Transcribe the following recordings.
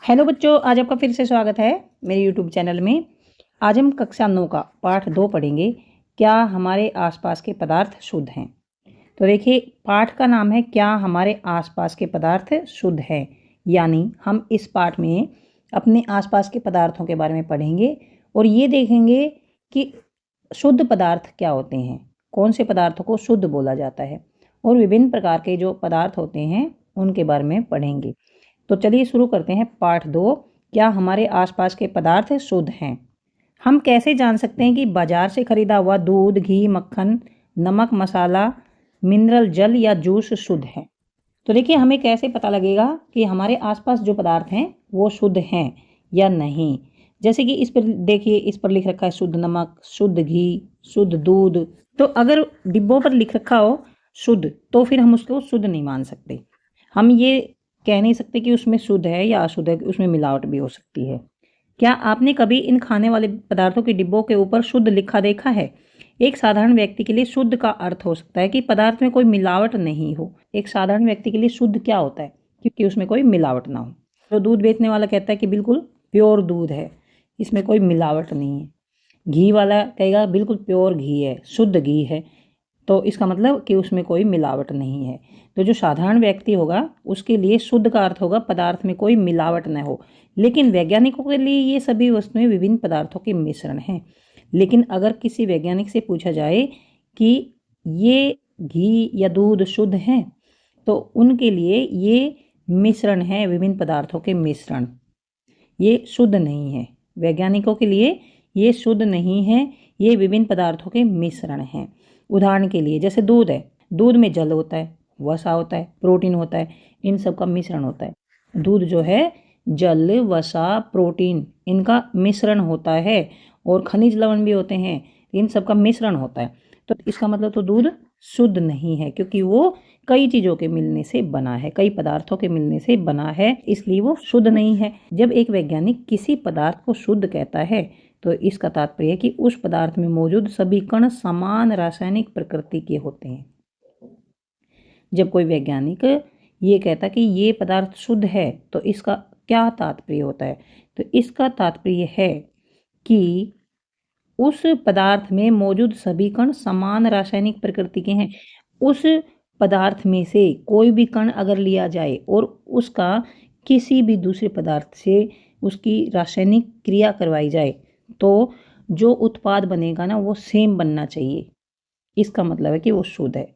Hello बच्चों, आज आपका फिर से स्वागत है मेरे यूट्यूब चैनल में। आज हम कक्षा 9 का पाठ 2 पढ़ेंगे। क्या हमारे आसपास के पदार्थ शुद्ध हैं। तो देखिए, पाठ का नाम है क्या हमारे आसपास के पदार्थ शुद्ध हैं। यानी हम इस पाठ में अपने आसपास के पदार्थों के बारे में पढ़ेंगे और ये देखेंगे कि शुद्ध पदार्थ क्या होते हैं, कौन से पदार्थों को शुद्ध बोला जाता है और विभिन्न प्रकार के जो पदार्थ होते हैं उनके बारे में पढ़ेंगे। तो चलिए शुरू करते हैं पाठ 2। क्या हमारे आसपास के पदार्थ शुद्ध हैं। हम कैसे जान सकते हैं कि बाजार से खरीदा हुआ दूध, घी, मक्खन, नमक, मसाला, मिनरल जल या जूस शुद्ध है। तो देखिए, हमें कैसे पता लगेगा कि हमारे आसपास जो पदार्थ हैं वो शुद्ध हैं या नहीं। जैसे कि इस पर देखिए, इस पर लिख रखा है शुद्ध नमक, शुद्ध घी, शुद्ध दूध। तो अगर डिब्बों पर लिख रखा हो शुद्ध, तो फिर हम उसको शुद्ध नहीं मान सकते। हम ये कह नहीं सकते कि उसमें शुद्ध है या अशुद्ध है, उसमें मिलावट भी हो सकती है। क्या आपने कभी इन खाने वाले पदार्थों के डिब्बों के ऊपर शुद्ध लिखा देखा है। एक साधारण व्यक्ति के लिए शुद्ध का अर्थ हो सकता है कि पदार्थ में कोई मिलावट नहीं हो। एक साधारण व्यक्ति के लिए शुद्ध क्या होता है, क्योंकि उसमें कोई मिलावट ना हो। तो दूध बेचने वाला कहता है कि बिल्कुल प्योर दूध है, इसमें कोई मिलावट नहीं है। घी वाला कहेगा बिल्कुल प्योर घी है, शुद्ध घी है। तो इसका मतलब कि उसमें कोई मिलावट नहीं है। तो जो साधारण व्यक्ति होगा उसके लिए शुद्ध का अर्थ होगा पदार्थ में कोई मिलावट न हो। लेकिन वैज्ञानिकों के लिए ये सभी वस्तुएं विभिन्न पदार्थों के मिश्रण हैं। लेकिन अगर किसी वैज्ञानिक से पूछा जाए कि ये घी या दूध शुद्ध हैं, तो उनके लिए ये मिश्रण है, विभिन्न पदार्थों के मिश्रण, ये शुद्ध नहीं है। वैज्ञानिकों के लिए ये शुद्ध नहीं है, ये विभिन्न पदार्थों के मिश्रण हैं। उदाहरण के लिए जैसे दूध है, दूध में जल होता है, वसा होता है, प्रोटीन होता है, इन सब का मिश्रण होता है। दूध जो है जल, वसा, प्रोटीन इनका मिश्रण होता है और खनिज लवण भी होते हैं, इन सब का मिश्रण होता है। तो इसका मतलब तो दूध शुद्ध नहीं है, क्योंकि वो कई चीज़ों के मिलने से बना है, कई पदार्थों के मिलने से बना है, इसलिए वो शुद्ध नहीं है। जब एक वैज्ञानिक किसी पदार्थ को शुद्ध कहता है तो इसका तात्पर्य है कि उस पदार्थ में मौजूद सभी कण समान रासायनिक प्रकृति के होते हैं। जब कोई वैज्ञानिक ये कहता है कि ये पदार्थ शुद्ध है, तो इसका क्या तात्पर्य होता है। तो इसका तात्पर्य है कि उस पदार्थ में मौजूद सभी कण समान रासायनिक प्रकृति के हैं। उस पदार्थ में से कोई भी कण अगर लिया जाए और उसका किसी भी दूसरे पदार्थ से उसकी रासायनिक क्रिया करवाई जाए, तो जो उत्पाद बनेगा ना वो सेम बनना चाहिए। इसका मतलब है कि वो शुद्ध है।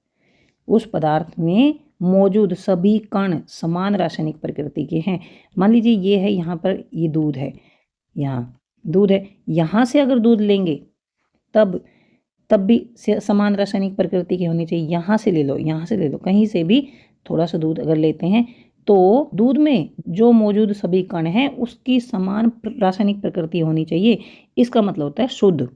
उस पदार्थ में मौजूद सभी कण समान रासायनिक प्रकृति के हैं। मान लीजिए ये है, यहाँ पर ये दूध है, यहाँ दूध है, यहाँ से अगर दूध लेंगे तब भी समान रासायनिक प्रकृति की होनी चाहिए। यहाँ से ले लो, यहाँ से ले लो, कहीं से भी थोड़ा सा दूध अगर लेते हैं तो दूध में जो मौजूद सभी कण हैं उसकी समान रासायनिक प्रकृति होनी चाहिए। इसका मतलब होता है शुद्ध।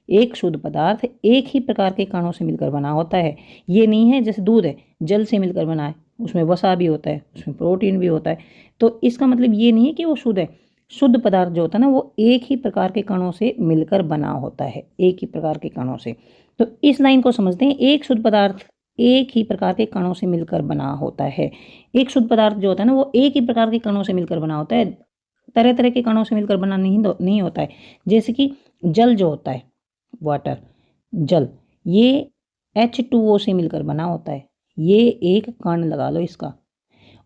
एक शुद्ध पदार्थ एक ही प्रकार के कणों से मिलकर बना होता है। ये नहीं है जैसे दूध है जल से मिलकर बना है, उसमें वसा भी होता है, उसमें प्रोटीन भी होता है। तो इसका मतलब ये नहीं है कि वो शुद्ध है। शुद्ध पदार्थ जो होता है ना वो एक ही प्रकार के कणों से मिलकर बना होता है, एक ही प्रकार के कणों से। तो इस लाइन को समझते हैं, एक शुद्ध पदार्थ एक ही प्रकार के कणों से मिलकर बना होता है। एक शुद्ध पदार्थ जो होता है ना वो एक ही प्रकार के कणों से मिलकर बना होता है, तरह तरह के कणों से मिलकर बना नहीं होता है। जैसे कि जल जो होता है, वाटर, जल, ये H2O से मिलकर बना होता है। ये एक कण लगा लो इसका।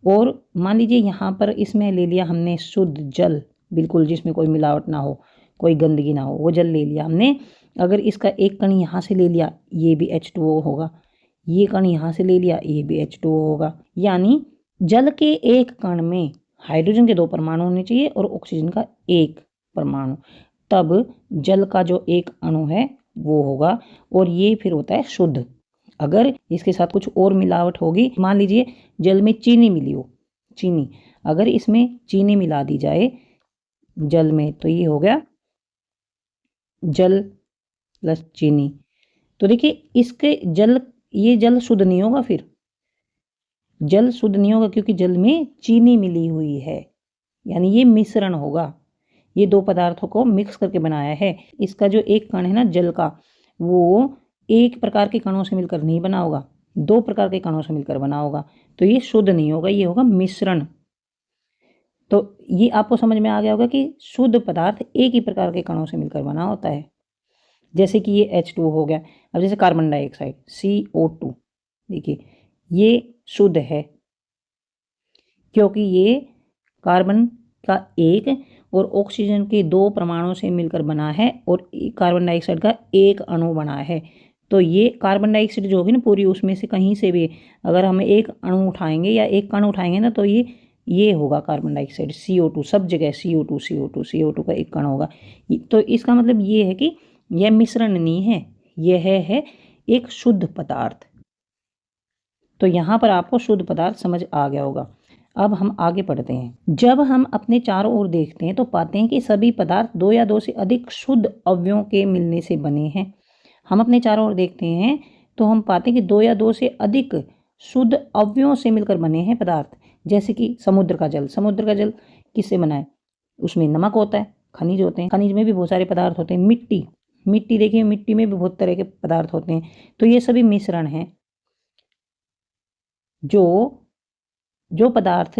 और मान लीजिए यहाँ पर इसमें ले लिया हमने शुद्ध जल, बिल्कुल जिसमें कोई मिलावट ना हो, कोई गंदगी ना हो, वो जल ले लिया हमने। अगर इसका एक कण यहाँ से ले लिया, ये भी H2O होगा। ये कण यहाँ से ले लिया, ये भी H2O होगा। यानी जल के एक कण में हाइड्रोजन के 2 परमाणु होने चाहिए और ऑक्सीजन का 1 परमाणु, तब जल का जो एक अणु है वो होगा और ये फिर होता है शुद्ध। अगर इसके साथ कुछ और मिलावट होगी, मान लीजिए जल में चीनी मिली हो, चीनी, अगर इसमें चीनी मिला दी जाए जल में, तो ये हो गया जल प्लस चीनी। तो देखिए इसके ये जल शुद्ध नहीं होगा, फिर जल शुद्ध नहीं होगा क्योंकि जल में चीनी मिली हुई है। यानी ये मिश्रण होगा, ये 2 पदार्थों को मिक्स करके बनाया है। इसका जो एक कण है ना जल का, वो एक प्रकार के कणों से मिलकर नहीं बना होगा, 2 प्रकार के कणों से मिलकर बना होगा। तो ये शुद्ध नहीं होगा, ये होगा मिश्रण। तो ये आपको समझ में आ गया होगा कि शुद्ध पदार्थ एक ही प्रकार के कणों से मिलकर बना होता है। जैसे कि ये H2 हो गया। अब जैसे कार्बन डाइऑक्साइड CO2, देखिए ये शुद्ध है क्योंकि ये कार्बन का एक और ऑक्सीजन के 2 परमाणुओं से मिलकर बना है और कार्बन डाइऑक्साइड का एक अणु बना है। तो ये कार्बन डाइऑक्साइड जो होगी ना पूरी, उसमें से कहीं से भी अगर हम एक अणु उठाएंगे या एक कण उठाएंगे ना, तो ये होगा कार्बन डाइऑक्साइड CO2, सब जगह CO2 का एक कण होगा। तो इसका मतलब ये है कि यह मिश्रण नहीं है, यह है एक शुद्ध पदार्थ। तो यहाँ पर आपको शुद्ध पदार्थ समझ आ गया होगा। अब हम आगे पढ़ते हैं। जब हम अपने चारों ओर देखते हैं तो पाते हैं कि सभी पदार्थ 2 या 2 से अधिक शुद्ध अवयवों के मिलने से बने हैं। हम अपने चारों ओर देखते हैं तो हम पाते हैं कि 2 या 2 से अधिक शुद्ध अवयवों से मिलकर बने हैं पदार्थ। जैसे कि समुद्र का जल किससे बना है? उसमें नमक होता है, खनिज होते हैं, खनिज में भी बहुत सारे पदार्थ होते हैं। मिट्टी देखिए, मिट्टी में भी बहुत तरह के पदार्थ होते हैं। तो ये सभी मिश्रण हैं। जो पदार्थ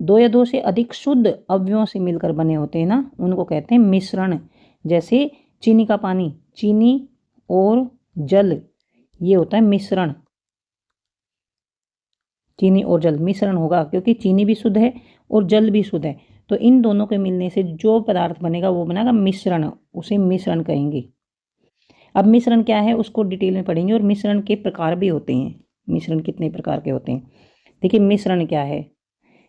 2 या 2 से अधिक शुद्ध अवयवों से मिलकर बने होते हैं ना, उनको कहते हैं मिश्रण। जैसे चीनी का पानी, चीनी और जल, ये होता है मिश्रण। चीनी और जल मिश्रण होगा क्योंकि चीनी भी शुद्ध है और जल भी शुद्ध है। तो इन दोनों के मिलने से जो पदार्थ बनेगा वो बनेगा मिश्रण, उसे मिश्रण कहेंगे। अब मिश्रण क्या है उसको डिटेल में पढ़ेंगे और मिश्रण के प्रकार भी होते हैं। मिश्रण कितने प्रकार के होते हैं? देखिए मिश्रण क्या है।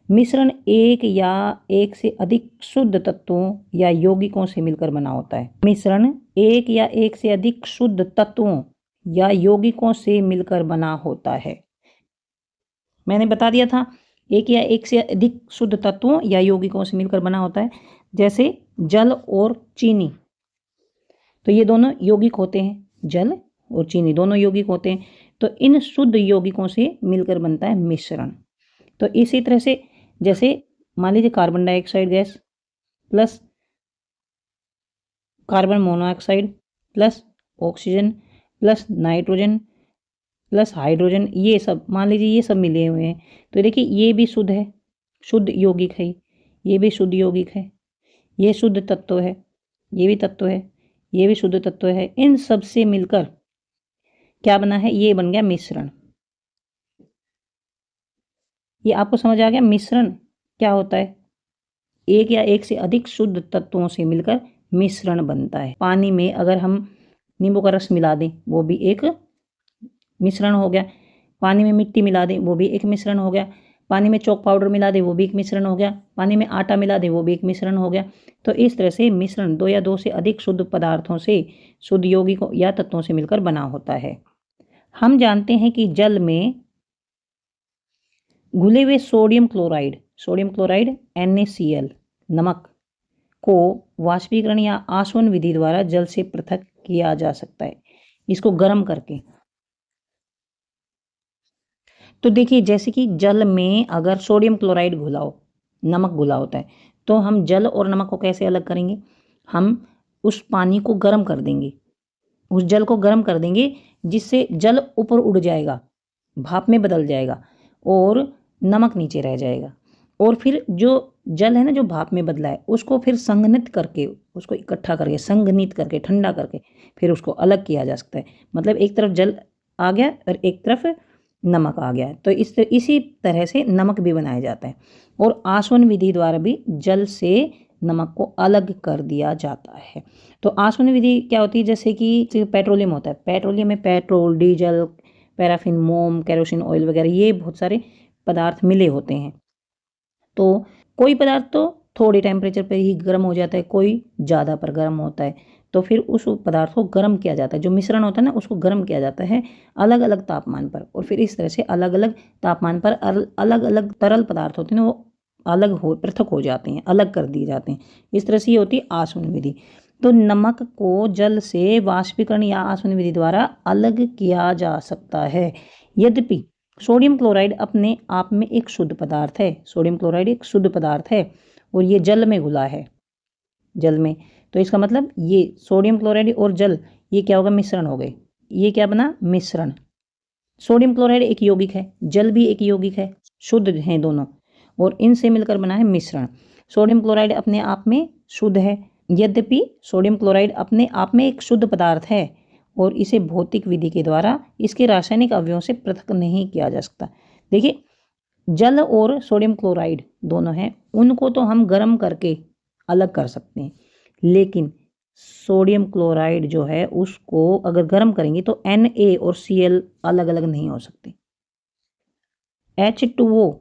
मिश्रण एक या एक से अधिक शुद्ध तत्वों या यौगिकों से मिलकर बना होता है। मिश्रण एक या एक से अधिक शुद्ध तत्वों या यौगिकों से मिलकर बना होता है। मैंने बता दिया था, एक या एक से अधिक शुद्ध तत्वों या यौगिकों से मिलकर बना होता है। जैसे जल और चीनी, तो ये दोनों यौगिक होते हैं, जल और चीनी दोनों यौगिक होते हैं। तो इन शुद्ध यौगिकों से मिलकर बनता है मिश्रण। तो इसी तरह से जैसे मान लीजिए carbon dioxide gas plus carbon monoxide plus oxygen plus nitrogen plus hydrogen, ये सब मान लीजिए ये सब मिले हुए हैं। तो देखिए ये भी शुद्ध है, शुद्ध यौगिक है, ये भी शुद्ध यौगिक है, ये शुद्ध तत्व है, ये भी तत्व है, ये भी शुद्ध तत्व है। इन सब से मिलकर क्या बना है? ये बन गया मिश्रण। ये आपको समझ आ गया मिश्रण क्या होता है? एक या एक से अधिक शुद्ध तत्वों से मिलकर मिश्रण बनता है। पानी में अगर हम नींबू का रस मिला दें वो भी एक मिश्रण हो गया। पानी में मिट्टी मिला दें वो भी एक मिश्रण हो गया। पानी में चॉक पाउडर मिला दे वो भी एक मिश्रण हो गया। पानी में आटा मिला दे वो भी एक मिश्रण हो गया। तो इस तरह से मिश्रण 2 या 2 से अधिक शुद्ध पदार्थों से, शुद्ध यौगिकों या तत्वों से मिलकर बना होता है। हम जानते हैं कि जल में घुले हुए सोडियम क्लोराइड NaCl, नमक को वाष्पीकरण या आसवन विधि द्वारा जल से पृथक किया जा सकता है, इसको गर्म करके। तो देखिए जैसे कि जल में अगर सोडियम क्लोराइड घुला हो, नमक घुला होता है, तो हम जल और नमक को कैसे अलग करेंगे? हम उस पानी को गर्म कर देंगे, उस जल को गर्म कर देंगे, जिससे जल ऊपर उड़ जाएगा, भाप में बदल जाएगा और नमक नीचे रह जाएगा। और फिर जो जल है ना, जो भाप में बदला है, उसको फिर संघनित करके, उसको इकट्ठा करके, संघनित करके, ठंडा करके फिर उसको अलग किया जा सकता है। मतलब एक तरफ जल आ गया और एक तरफ नमक आ गया। तो इसी तरह से नमक भी बनाया जाता है। और आसवन विधि द्वारा भी जल से नमक को अलग कर दिया जाता है। तो आसवन विधि क्या होती है? जैसे कि पेट्रोलियम होता है, पेट्रोलियम में पेट्रोल, डीजल, पैराफिन, मोम, केरोसिन ऑयल वगैरह, ये बहुत सारे पदार्थ मिले होते हैं। तो कोई पदार्थ तो थोड़े टेम्परेचर पर ही गर्म हो जाता है, कोई ज़्यादा पर गर्म होता है। तो फिर उस पदार्थ को गर्म किया जाता है, जो मिश्रण होता है ना, उसको गर्म किया जाता है अलग अलग तापमान पर। और फिर इस तरह से अलग अलग तापमान पर अलग अलग तरल पदार्थ होते हैं, वो पृथक हो जाते हैं, अलग कर दिए जाते हैं। इस तरह से ये होती है आसवन विधि। तो नमक को जल से वाष्पीकरण या आसवन विधि द्वारा अलग किया जा सकता है। यद्यपि सोडियम क्लोराइड अपने आप में एक शुद्ध पदार्थ है, सोडियम क्लोराइड एक शुद्ध पदार्थ है और ये जल में घुला है, जल में। तो इसका मतलब ये सोडियम क्लोराइड और जल, ये क्या होगा? मिश्रण हो गए। ये क्या बना? मिश्रण। सोडियम क्लोराइड एक यौगिक है, जल भी एक यौगिक है, शुद्ध हैं दोनों, और इनसे मिलकर बना है मिश्रण। सोडियम क्लोराइड अपने आप में शुद्ध है। यद्यपि सोडियम क्लोराइड अपने आप में एक शुद्ध पदार्थ है और इसे भौतिक विधि के द्वारा इसके रासायनिक अवयवों से पृथक नहीं किया जा सकता। देखिए, जल और सोडियम क्लोराइड दोनों हैं, उनको तो हम गर्म करके अलग कर सकते हैं, लेकिन सोडियम क्लोराइड जो है उसको अगर गर्म करेंगे तो Na और Cl अलग अलग नहीं हो सकते। H2O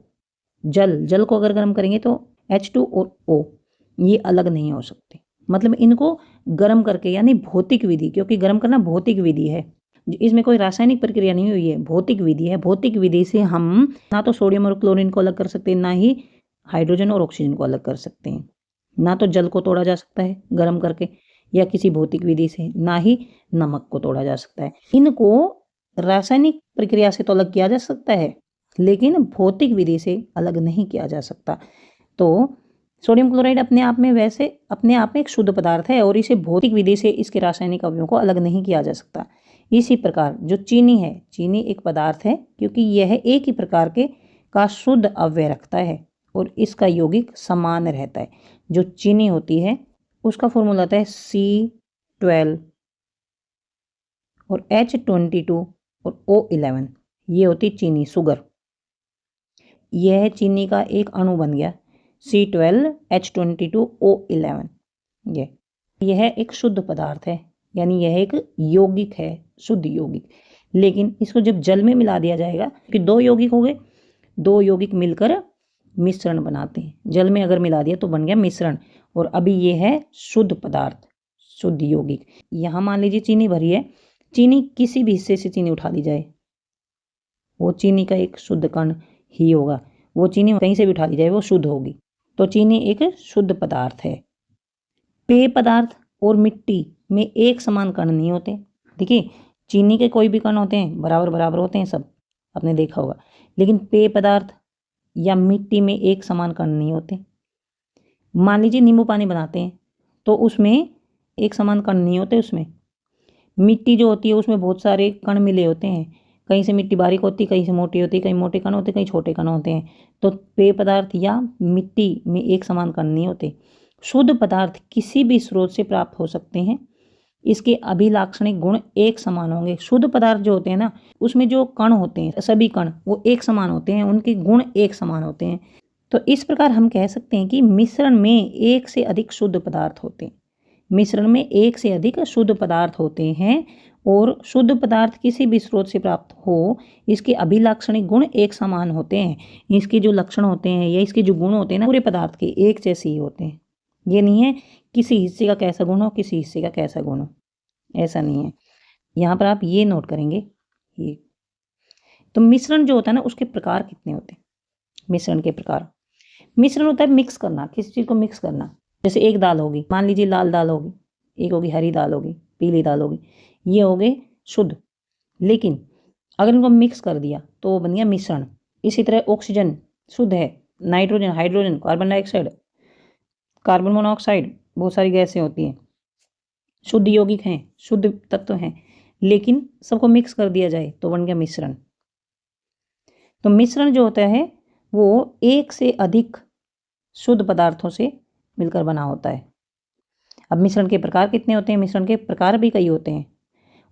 जल को अगर गर्म करेंगे तो H2 और O ये अलग नहीं हो सकते। मतलब इनको गर्म करके, यानी भौतिक विधि, क्योंकि गर्म करना भौतिक विधि है, इसमें कोई रासायनिक प्रक्रिया नहीं हुई है, भौतिक विधि है। भौतिक विधि से हम ना तो सोडियम और क्लोरीन को अलग कर सकते हैं, ना ही हाइड्रोजन और ऑक्सीजन को अलग कर सकते हैं। ना तो जल को तोड़ा जा सकता है गर्म करके या किसी भौतिक विधि से, ना ही नमक को तोड़ा जा सकता है। इनको रासायनिक प्रक्रिया से तो अलग किया जा सकता है, लेकिन भौतिक विधि से अलग नहीं किया जा सकता। तो सोडियम क्लोराइड अपने आप में एक शुद्ध पदार्थ है और इसे भौतिक विधि से इसके रासायनिक अवयवों को अलग नहीं किया जा सकता। इसी प्रकार जो चीनी है, चीनी एक पदार्थ है क्योंकि यह एक ही प्रकार का शुद्ध अवयव रखता है और इसका यौगिक समान रहता है। जो चीनी होती है उसका फॉर्मूला होता है C12 और H22 और O11, ये होती चीनी, शुगर। यह चीनी का एक अणु बन गया C12 H22 O11। यह एक शुद्ध पदार्थ है, यानी यह एक यौगिक है, शुद्ध यौगिक। लेकिन इसको जब जल में मिला दिया जाएगा, कि दो यौगिक हो गए, दो यौगिक मिलकर मिश्रण बनाते हैं। जल में अगर मिला दिया तो बन गया मिश्रण, और अभी ये है शुद्ध पदार्थ, शुद्ध यौगिक। यहाँ मान लीजिए चीनी भरी है, चीनी किसी भी हिस्से से चीनी उठा ली जाए, वो चीनी का एक शुद्ध कण ही होगा। वो चीनी कहीं से भी उठा ली जाए वो शुद्ध होगी। तो चीनी एक शुद्ध पदार्थ है। पेय पदार्थ और मिट्टी में एक समान कण नहीं होते। देखिए, चीनी के कोई भी कण होते हैं बराबर बराबर होते हैं, सब आपने देखा होगा, लेकिन पेय पदार्थ या मिट्टी में एक समान कण नहीं होते। मान लीजिए नींबू पानी बनाते हैं तो उसमें एक समान कण नहीं होते। उसमें मिट्टी जो होती है उसमें बहुत सारे कण मिले होते हैं, कहीं से मिट्टी बारीक होती है, कहीं से मोटी होती है, कहीं मोटे कण होते हैं, कहीं छोटे कण होते हैं। तो पेय पदार्थ या मिट्टी में एक समान कण नहीं होते। शुद्ध पदार्थ किसी भी स्रोत से प्राप्त हो सकते हैं, इसके अभिलाक्षणिक गुण एक समान होंगे। शुद्ध पदार्थ जो होते हैं ना, उसमें जो कण होते हैं, सभी कण वो एक समान होते हैं, उनके गुण एक समान होते हैं। तो इस प्रकार हम कह सकते हैं कि मिश्रण में एक से अधिक शुद्ध पदार्थ होते हैं। मिश्रण में एक से अधिक शुद्ध पदार्थ होते हैं, और शुद्ध पदार्थ किसी भी स्रोत से प्राप्त हो, इसके अभिलाक्षणिक गुण एक समान होते हैं। इसके जो लक्षण होते हैं या इसके जो गुण होते हैं ना, पूरे पदार्थ के एक जैसे ही होते हैं। ये नहीं है किसी हिस्से का कैसा गुण हो, किसी हिस्से का कैसा गुण हो, ऐसा नहीं है। यहाँ पर आप ये नोट करेंगे। ये तो मिश्रण जो होता है ना, उसके प्रकार कितने होते हैं। मिश्रण के प्रकार, मिश्रण होता है मिक्स करना, किसी चीज़ को मिक्स करना। जैसे एक दाल होगी, मान लीजिए लाल दाल होगी, एक होगी हरी दाल होगी, पीली दाल होगी, ये हो गए शुद्ध। लेकिन अगर इनको मिक्स कर दिया तो वो बन गया मिश्रण। इसी तरह ऑक्सीजन शुद्ध है, nitrogen, hydrogen, carbon dioxide, carbon monoxide, बहुत सारी गैसें होती हैं, शुद्ध यौगिक हैं, शुद्ध तत्व हैं, लेकिन सबको मिक्स कर दिया जाए तो बन गया मिश्रण। तो मिश्रण जो होता है वो एक से अधिक शुद्ध पदार्थों से मिलकर बना होता है। अब मिश्रण के प्रकार कितने होते हैं। मिश्रण के प्रकार भी कई होते हैं।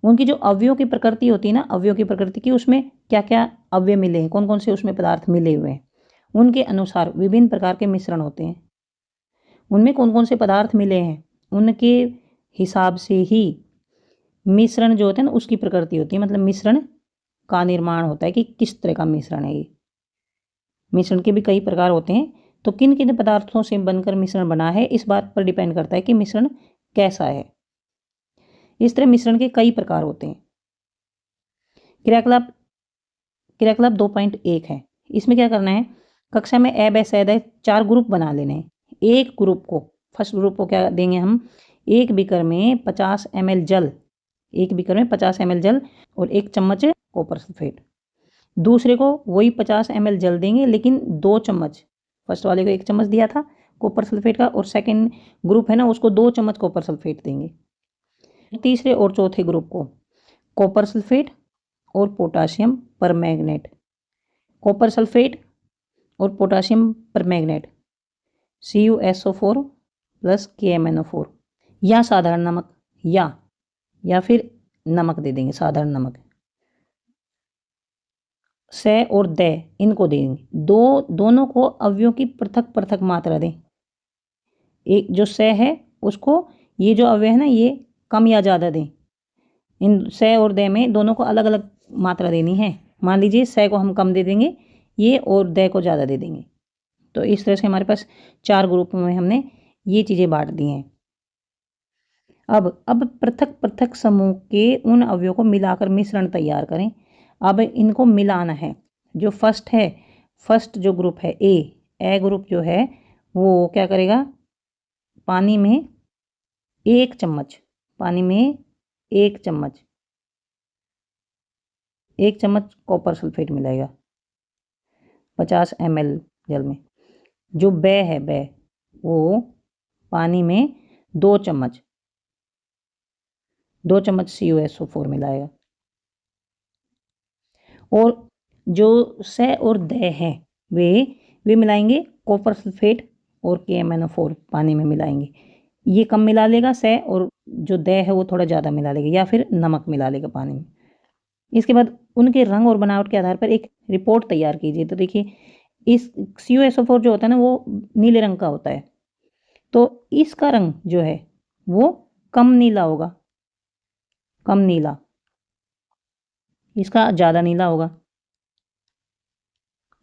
उनकी जो अवयवों की प्रकृति होती है ना, अवयवों की प्रकृति की, उसमें क्या क्या अवयव मिले हैं, कौन कौन से उसमें पदार्थ मिले हुए हैं, उनके अनुसार विभिन्न प्रकार के मिश्रण होते हैं। उनमें कौन कौन से पदार्थ मिले हैं, उनके हिसाब से ही मिश्रण जो होता है ना उसकी प्रकृति होती है। मतलब मिश्रण का निर्माण होता है कि किस तरह का मिश्रण है। ये मिश्रण के भी कई प्रकार होते हैं। तो किन किन पदार्थों से बनकर मिश्रण बना है, इस बात पर डिपेंड करता है कि मिश्रण कैसा है। इस तरह मिश्रण के कई प्रकार होते हैं। क्रियाकलाप 2.1 है। इसमें क्या करना है, कक्षा में ए ब स द 4 ग्रुप बना लेने हैं। एक ग्रुप को, फर्स्ट ग्रुप को क्या देंगे हम, एक बीकर में 50 ml जल, एक बीकर में 50 ml जल और 1 चम्मच कॉपर सल्फेट। दूसरे को वही 50 ml जल देंगे, लेकिन 2 चम्मच, फर्स्ट वाले को 1 चम्मच दिया था कॉपर सल्फेट का, और सेकंड ग्रुप है ना उसको 2 चम्मच कॉपर सल्फेट देंगे। तीसरे और चौथे ग्रुप को कॉपर सल्फेट और पोटाशियम परमैंगनेट, कॉपर सल्फेट और potassium permanganate, CuSO4 plus KMnO4, या साधारण नमक, या फिर नमक दे देंगे, साधारण नमक। से और दे इनको देंगे, दोनों को अवयवों की पृथक पृथक मात्रा दें। एक जो से है उसको, ये जो अवयव है ना, ये कम या ज़्यादा दें। इन से और दे में दोनों को अलग अलग मात्रा देनी है। मान लीजिए से को हम कम दे देंगे, ये और दे को ज़्यादा दे देंगे। तो इस तरह से हमारे पास 4 ग्रुपों में हमने ये चीज़ें बांट दी हैं। अब पृथक पृथक समूह के उन अवयवों को मिलाकर मिश्रण तैयार करें। अब इनको मिलाना है। जो फर्स्ट जो ग्रुप है ए ग्रुप जो है वो क्या करेगा, पानी में 1 चम्मच, एक चम्मच कॉपर सल्फेट मिलाएगा 50 ml जल में। जो बे वो पानी में 2 चम्मच CuSO4 मिलाएगा। और जो से और दे है वे मिलाएंगे कॉपर सल्फेट और KMnO4 पानी में मिलाएंगे। ये कम मिला लेगा से, और जो दे है वो थोड़ा ज़्यादा मिला लेगा, या फिर नमक मिला लेगा पानी में। इसके बाद उनके रंग और बनावट के आधार पर एक रिपोर्ट तैयार कीजिए। तो देखिए, इस CuSO4 जो होता है ना, वो नीले रंग का होता है, तो इसका रंग जो है वो कम नीला होगा, कम नीला, इसका ज़्यादा नीला होगा।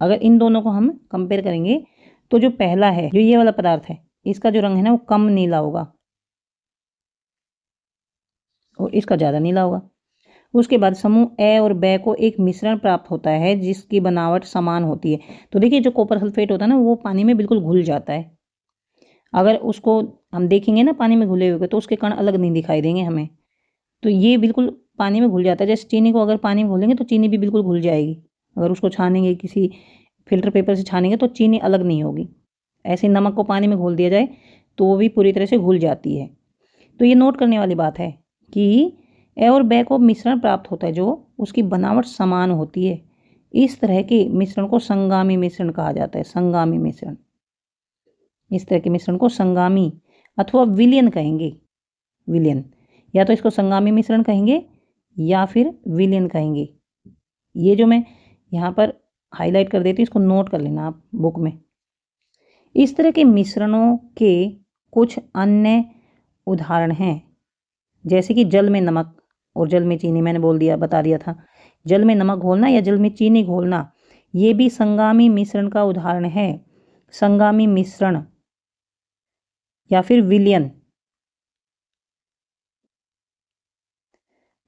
अगर इन दोनों को हम कंपेयर करेंगे तो जो पहला है, जो ये वाला पदार्थ है, इसका जो रंग है ना वो कम नीला होगा और इसका ज़्यादा नीला होगा। उसके बाद समूह ए और बे को एक मिश्रण प्राप्त होता है जिसकी बनावट समान होती है। तो देखिए, जो कॉपर सल्फेट होता है ना, वो पानी में बिल्कुल घुल जाता है। अगर उसको हम देखेंगे ना पानी में घुले हुए, तो उसके कण अलग नहीं दिखाई देंगे हमें। तो ये बिल्कुल पानी में घुल जाता है। जैसे चीनी को अगर पानी में घोलेंगे तो चीनी भी बिल्कुल घुल जाएगी। अगर उसको छानेंगे, किसी फिल्टर पेपर से छानेंगे, तो चीनी अलग नहीं होगी। ऐसे नमक को पानी में घोल दिया जाए तो वो भी पूरी तरह से घुल जाती है। तो ये नोट करने वाली बात है कि ए और बे को मिश्रण प्राप्त होता है जो उसकी बनावट समान होती है। इस तरह के मिश्रण को संगामी मिश्रण कहा जाता है। संगामी मिश्रण, इस तरह के मिश्रण को संगामी अथवा विलयन कहेंगे। विलयन, या तो इसको संगामी मिश्रण कहेंगे या फिर विलयन कहेंगे। ये जो मैं यहाँ पर हाईलाइट कर देती हूँ, इसको नोट कर लेना आप बुक में। इस तरह के मिश्रणों के कुछ अन्य उदाहरण हैं, जैसे कि जल में नमक और जल में चीनी। मैंने बता दिया था, जल में नमक घोलना या जल में चीनी घोलना, ये भी संगामी मिश्रण का उदाहरण है। संगामी मिश्रण या फिर विलयन,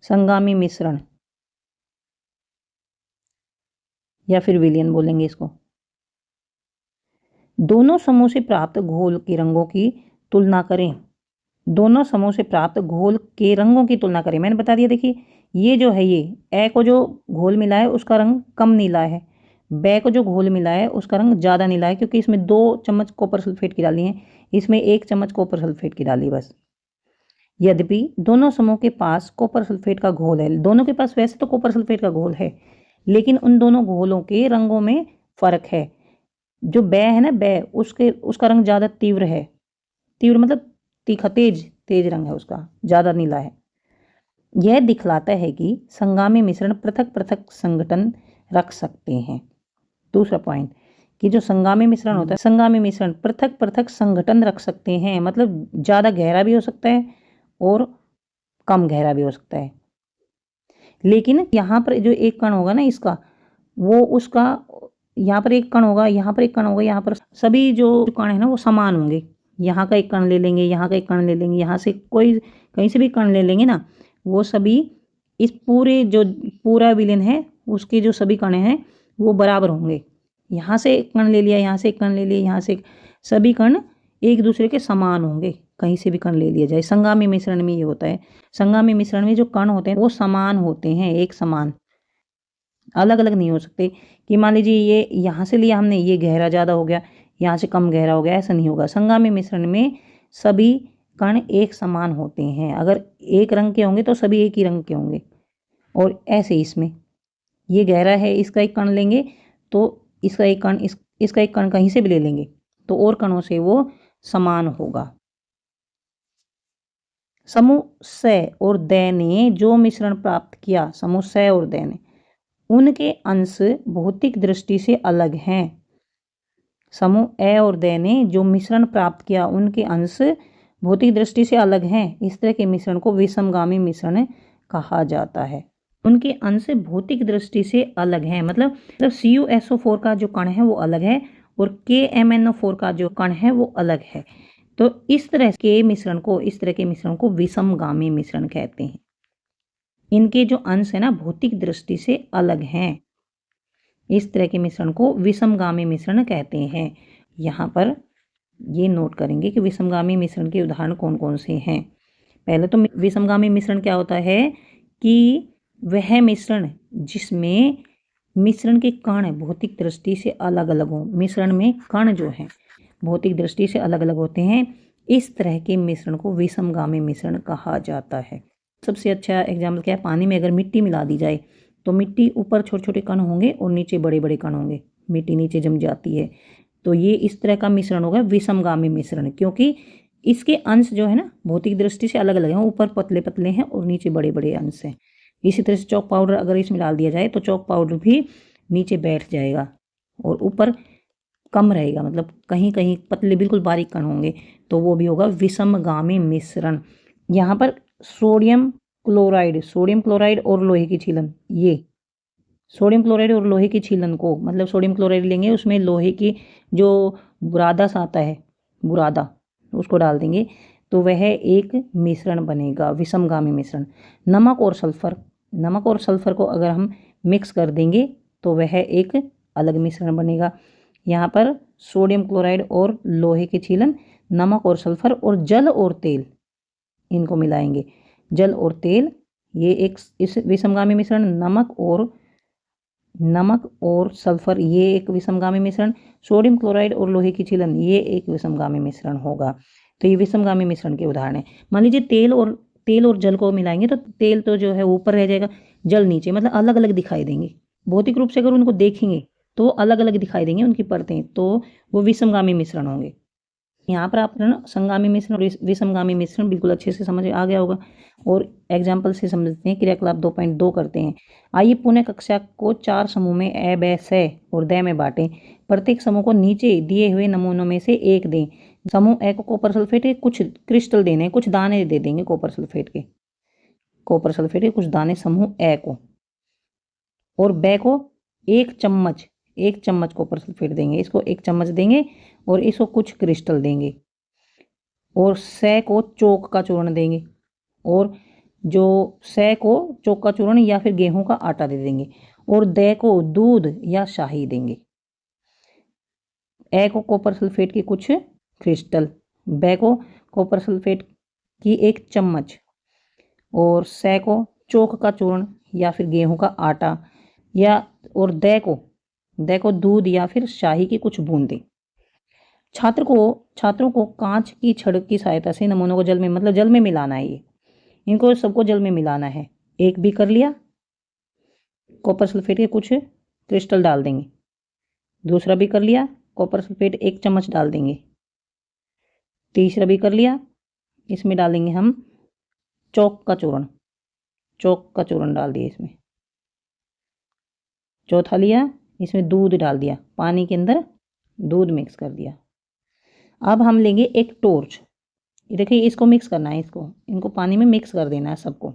संगामी मिश्रण या फिर विलयन बोलेंगे इसको। दोनों समूह से प्राप्त घोल के रंगों की तुलना करें। दोनों समूह से प्राप्त घोल के रंगों की तुलना करें। मैंने बता दिया, देखिए ये जो है, ये ए को जो घोल मिला है उसका रंग कम नीला है, बे को जो घोल मिला है उसका रंग ज़्यादा नीला है, क्योंकि इसमें 2 चम्मच कॉपर सल्फेट की डाली है, इसमें 1 चम्मच कॉपर सल्फेट की डाली बस। यद्यपि दोनों समूह के पास कॉपर सल्फेट का घोल है, दोनों के पास वैसे तो कॉपर सल्फेट का घोल है, लेकिन उन दोनों घोलों के रंगों में फ़र्क है। जो बे है ना, बे उसका रंग ज़्यादा तीव्र है। तीव्र मतलब तीखा, तेज रंग है उसका, ज़्यादा नीला है। यह दिखलाता है कि संगामी मिश्रण पृथक पृथक संगठन रख सकते हैं। दूसरा पॉइंट, कि जो संगामी मिश्रण होता है, संगामी मिश्रण पृथक पृथक संगठन रख सकते हैं, मतलब ज़्यादा गहरा भी हो सकता है और कम गहरा भी हो सकता है। लेकिन यहाँ पर जो एक कण होगा ना इसका, वो उसका, यहाँ पर एक कण होगा, यहाँ पर एक कण होगा, यहाँ पर सभी जो कण है ना वो समान होंगे। यहाँ का एक कण ले लेंगे, यहाँ का एक कण ले लेंगे, यहाँ से कहीं से भी कण ले लेंगे ना, वो सभी इस पूरा विलयन है उसके जो सभी कण हैं वो बराबर होंगे। यहाँ से एक कण ले लिया, यहाँ से एक कण ले लिया, यहाँ से सभी कण एक दूसरे के समान होंगे, कहीं से भी कण ले लिया जाए। संगामी मिश्रण में ये होता है। संगामी मिश्रण में जो कण होते हैं वो समान होते हैं, एक समान, अलग अलग नहीं हो सकते। कि मान लीजिए ये यहाँ से लिया हमने, ये गहरा ज़्यादा हो गया, यहाँ से कम गहरा हो गया, ऐसा नहीं होगा। संगामी मिश्रण में सभी कण एक समान होते हैं। अगर एक रंग के होंगे तो सभी एक ही रंग के होंगे, और ऐसे इसमें ये गहरा है, इसका एक कण लेंगे तो इसका एक कण कहीं से भी ले लेंगे तो और कणों से वो समान होगा। समूह स और द ने जो मिश्रण प्राप्त किया, समूह स और द ने, उनके अंश भौतिक दृष्टि से अलग हैं। समूह ए और द ने जो मिश्रण प्राप्त किया उनके अंश भौतिक दृष्टि से अलग हैं। इस तरह के मिश्रण को विषमगामी मिश्रण कहा जाता है। उनके अंश भौतिक दृष्टि से अलग हैं, मतलब CuSO4 का जो कण है वो अलग है और KMnO4 का जो कण है वो अलग है। तो इस तरह के मिश्रण को विषमगामी मिश्रण कहते हैं। इनके जो अंश है ना भौतिक दृष्टि से अलग हैं। इस तरह के मिश्रण को विषमगामी मिश्रण कहते हैं। यहाँ पर ये नोट करेंगे कि विषमगामी मिश्रण के उदाहरण कौन कौन से हैं। पहले तो विषमगामी मिश्रण क्या होता है कि वह मिश्रण जिसमें मिश्रण के कण भौतिक दृष्टि से अलग अलग हों। मिश्रण में कण जो हैं भौतिक दृष्टि से अलग अलग होते हैं। इस तरह के मिश्रण को विषमगामी मिश्रण कहा जाता है। सबसे अच्छा एग्जाम्पल क्या है, पानी में अगर मिट्टी मिला दी जाए तो मिट्टी ऊपर छोटे छोटे कण होंगे और नीचे बड़े बड़े कण होंगे, मिट्टी नीचे जम जाती है। तो ये इस तरह का मिश्रण होगा विषमगामी मिश्रण, क्योंकि इसके अंश जो है ना भौतिक दृष्टि से अलग अलग हैं, ऊपर पतले पतले हैं और नीचे बड़े बड़े अंश हैं। इसी तरह से चॉक पाउडर अगर इसमें डाल दिया जाए तो चॉक पाउडर भी नीचे बैठ जाएगा और ऊपर कम रहेगा, मतलब कहीं कहीं पतले बिल्कुल बारीक कण होंगे, तो वो भी होगा विषमगामी मिश्रण। यहाँ पर सोडियम क्लोराइड और लोहे की छीलन, ये सोडियम क्लोराइड और लोहे की छीलन को, मतलब सोडियम क्लोराइड लेंगे उसमें लोहे की जो बुरादा सा आता है, बुरादा, उसको डाल देंगे तो वह एक मिश्रण बनेगा विषमगामी मिश्रण। नमक और सल्फर को अगर हम मिक्स कर देंगे तो वह एक अलग मिश्रण बनेगा। यहाँ पर सोडियम क्लोराइड और लोहे की छीलन, नमक और सल्फर और जल और तेल, इनको मिलाएंगे। जल और तेल ये एक इस विषमगामी मिश्रण, नमक और सल्फर ये एक विषमगामी मिश्रण, सोडियम क्लोराइड और लोहे की छीलन ये एक विषमगामी मिश्रण होगा। तो ये विषमगामी मिश्रण के उदाहरण है। मान लीजिए तेल और जल को मिलाएंगे तो तेल तो जो है ऊपर रह जाएगा, जल नीचे, मतलब अलग अलग दिखाई देंगे। भौतिक रूप से अगर उनको देखेंगे तो अलग अलग दिखाई देंगे उनकी परतें, तो वो विषमगामी मिश्रण होंगे। यहाँ पर आपने ना संगामी मिश्रण और विषमगामी मिश्रण बिल्कुल अच्छे से समझ आ गया होगा। और एग्जाम्पल से समझते हैं। क्रियाकलाप 2.2 करते हैं। आइए पुनः कक्षा को 4 समूह में ए, ब, स और द में बांटें। प्रत्येक समूह को नीचे दिए हुए नमूनों में से एक दें। समूह ए को कॉपर सल्फेट के कुछ क्रिस्टल देने, कुछ दाने दे देंगे कॉपर सल्फेट के कुछ दाने समूह ए को, और ब को एक चम्मच कॉपर सल्फेट देंगे, इसको एक चम्मच देंगे और इसको कुछ क्रिस्टल देंगे। और स को चौक का चूर्ण देंगे, और जो स को चौक का चूर्ण या फिर गेहूं का आटा दे देंगे। और द को दूध या शाही देंगे। ए को कॉपर सल्फेट के कुछ क्रिस्टल, ब को कॉपर सल्फेट की एक चम्मच, और स को चौक का चूर्ण या फिर गेहूं का आटा, और द को दूध या फिर शाही की कुछ बूंदें। छात्रों को कांच की छड़ की सहायता से नमूनों को जल में मिलाना है। ये इनको सबको जल में मिलाना है। एक भी कर लिया, कॉपर सल्फेट के कुछ क्रिस्टल डाल देंगे। दूसरा भी कर लिया, कॉपर सल्फेट एक चम्मच डाल देंगे। तीसरा भी कर लिया, इसमें डालेंगे हम चौक का चूर्ण डाल दिया इसमें। चौथा लिया, इसमें दूध डाल दिया, पानी के अंदर दूध मिक्स कर दिया। अब हम लेंगे एक टॉर्च, देखिए इसको मिक्स करना है, इनको पानी में मिक्स कर देना है सबको।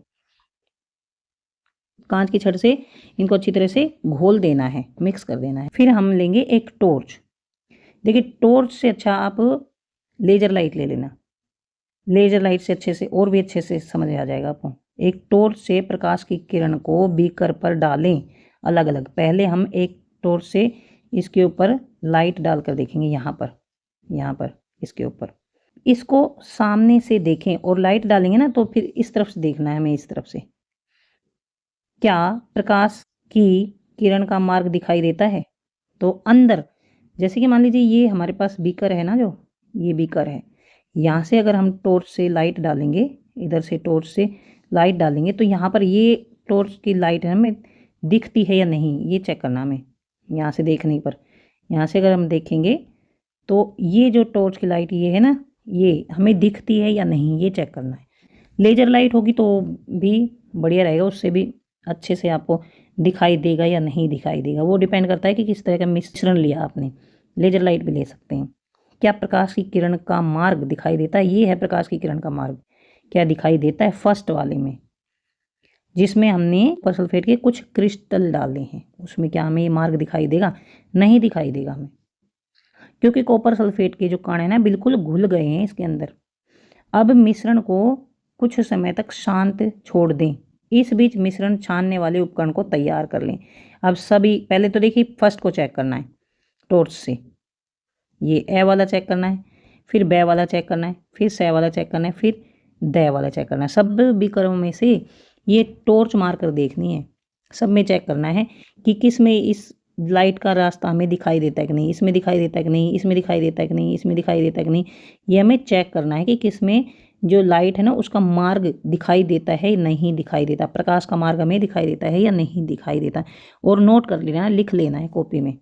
कांच की छड़ से इनको अच्छी तरह से घोल देना है, मिक्स कर देना है। फिर हम लेंगे एक टॉर्च। देखिए टॉर्च से अच्छा आप लेजर लाइट ले लेना, लेजर लाइट से अच्छे से और भी अच्छे से समझ आ जाएगा आपको। एक टॉर्च से प्रकाश की किरण को बीकर पर डालें अलग अलग। पहले हम एक टॉर्च से इसके ऊपर लाइट डालकर देखेंगे, यहाँ पर इसके ऊपर, इसको सामने से देखें और लाइट डालेंगे ना तो फिर इस तरफ से देखना है हमें, इस तरफ से। क्या प्रकाश की किरण का मार्ग दिखाई देता है? तो अंदर, जैसे कि मान लीजिए ये हमारे पास बीकर है ना, जो ये बीकर है, यहाँ से अगर हम टॉर्च से लाइट डालेंगे, इधर से टॉर्च से लाइट डालेंगे तो यहाँ पर ये टॉर्च की लाइट हमें दिखती है या नहीं, ये चेक करना हमें। यहाँ से देखने पर, यहाँ से अगर हम देखेंगे तो ये जो टॉर्च की लाइट ये है ना, ये हमें दिखती है या नहीं, ये चेक करना है। लेजर लाइट होगी तो भी बढ़िया रहेगा, उससे भी अच्छे से आपको दिखाई देगा या नहीं दिखाई देगा, वो डिपेंड करता है कि किस तरह का मिश्रण लिया आपने। लेजर लाइट भी ले सकते हैं। क्या प्रकाश की किरण का मार्ग दिखाई देता है? ये है प्रकाश की किरण का मार्ग। क्या दिखाई देता है? फर्स्ट वाले में, जिसमें हमने कॉपर सल्फेट के कुछ क्रिस्टल डाले हैं, उसमें क्या हमें ये मार्ग दिखाई देगा? नहीं दिखाई देगा हमें, क्योंकि कॉपर सल्फेट के जो कण है ना बिल्कुल घुल गए हैं इसके अंदर। अब मिश्रण को कुछ समय तक शांत छोड़ दें। इस बीच मिश्रण छानने वाले उपकरण को तैयार कर लें। अब सभी पहले तो देखिए फर्स्ट को चेक करना है टॉर्च से, ये ए वाला चेक करना है, फिर बे वाला चेक करना है, फिर से वाला चेक करना है, फिर द वाला चेक करना है। सब विकर्मों में से ये टॉर्च मार कर देखनी है, सब में चेक करना है कि किस में इस लाइट का रास्ता हमें दिखाई देता है कि नहीं, इसमें दिखाई देता है कि नहीं, इसमें दिखाई देता है कि नहीं, इसमें दिखाई देता है कि नहीं। ये हमें चेक करना है कि किस में जो लाइट है ना उसका मार्ग दिखाई देता है नहीं दिखाई देता, प्रकाश का मार्ग हमें दिखाई देता है या नहीं दिखाई देता। और नोट कर लेना है, लिख लेना है कॉपी में।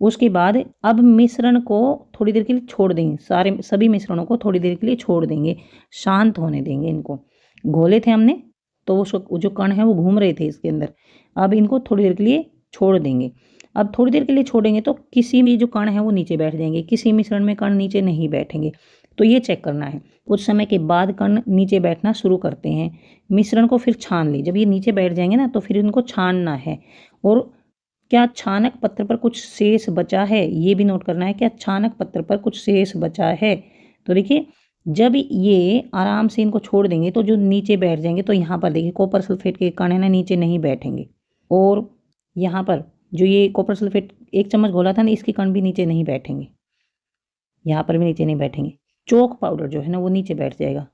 उसके बाद अब मिश्रण को थोड़ी देर के लिए छोड़ देंगे, सभी मिश्रणों को थोड़ी देर के लिए छोड़ देंगे, शांत होने देंगे इनको। घोले थे हमने तो उसको जो कण है वो घूम रहे थे इसके अंदर, अब इनको थोड़ी देर के लिए छोड़ देंगे। अब थोड़ी देर के लिए छोड़ेंगे तो किसी भी जो कण है वो नीचे बैठ जाएंगे, किसी मिश्रण में कण नीचे नहीं बैठेंगे। तो ये चेक करना है। कुछ समय के बाद कण नीचे बैठना शुरू करते हैं। मिश्रण को फिर छान ली, जब ये नीचे बैठ जाएंगे ना तो फिर इनको छानना है। और क्या छानक पत्र पर कुछ शेष बचा है, ये भी नोट करना है, क्या छानक पत्र पर कुछ शेष बचा है। तो देखिए जब ये आराम से इनको छोड़ देंगे तो जो नीचे बैठ जाएंगे, तो यहाँ पर देखिए कॉपर सल्फेट के कण है ना नीचे नहीं बैठेंगे। और यहाँ पर जो ये कॉपर सल्फेट 1 चम्मच घोला था ना, इसके कण भी नीचे नहीं बैठेंगे, यहाँ पर भी नीचे नहीं बैठेंगे। चौक पाउडर जो है ना वो नीचे बैठ जाएगा,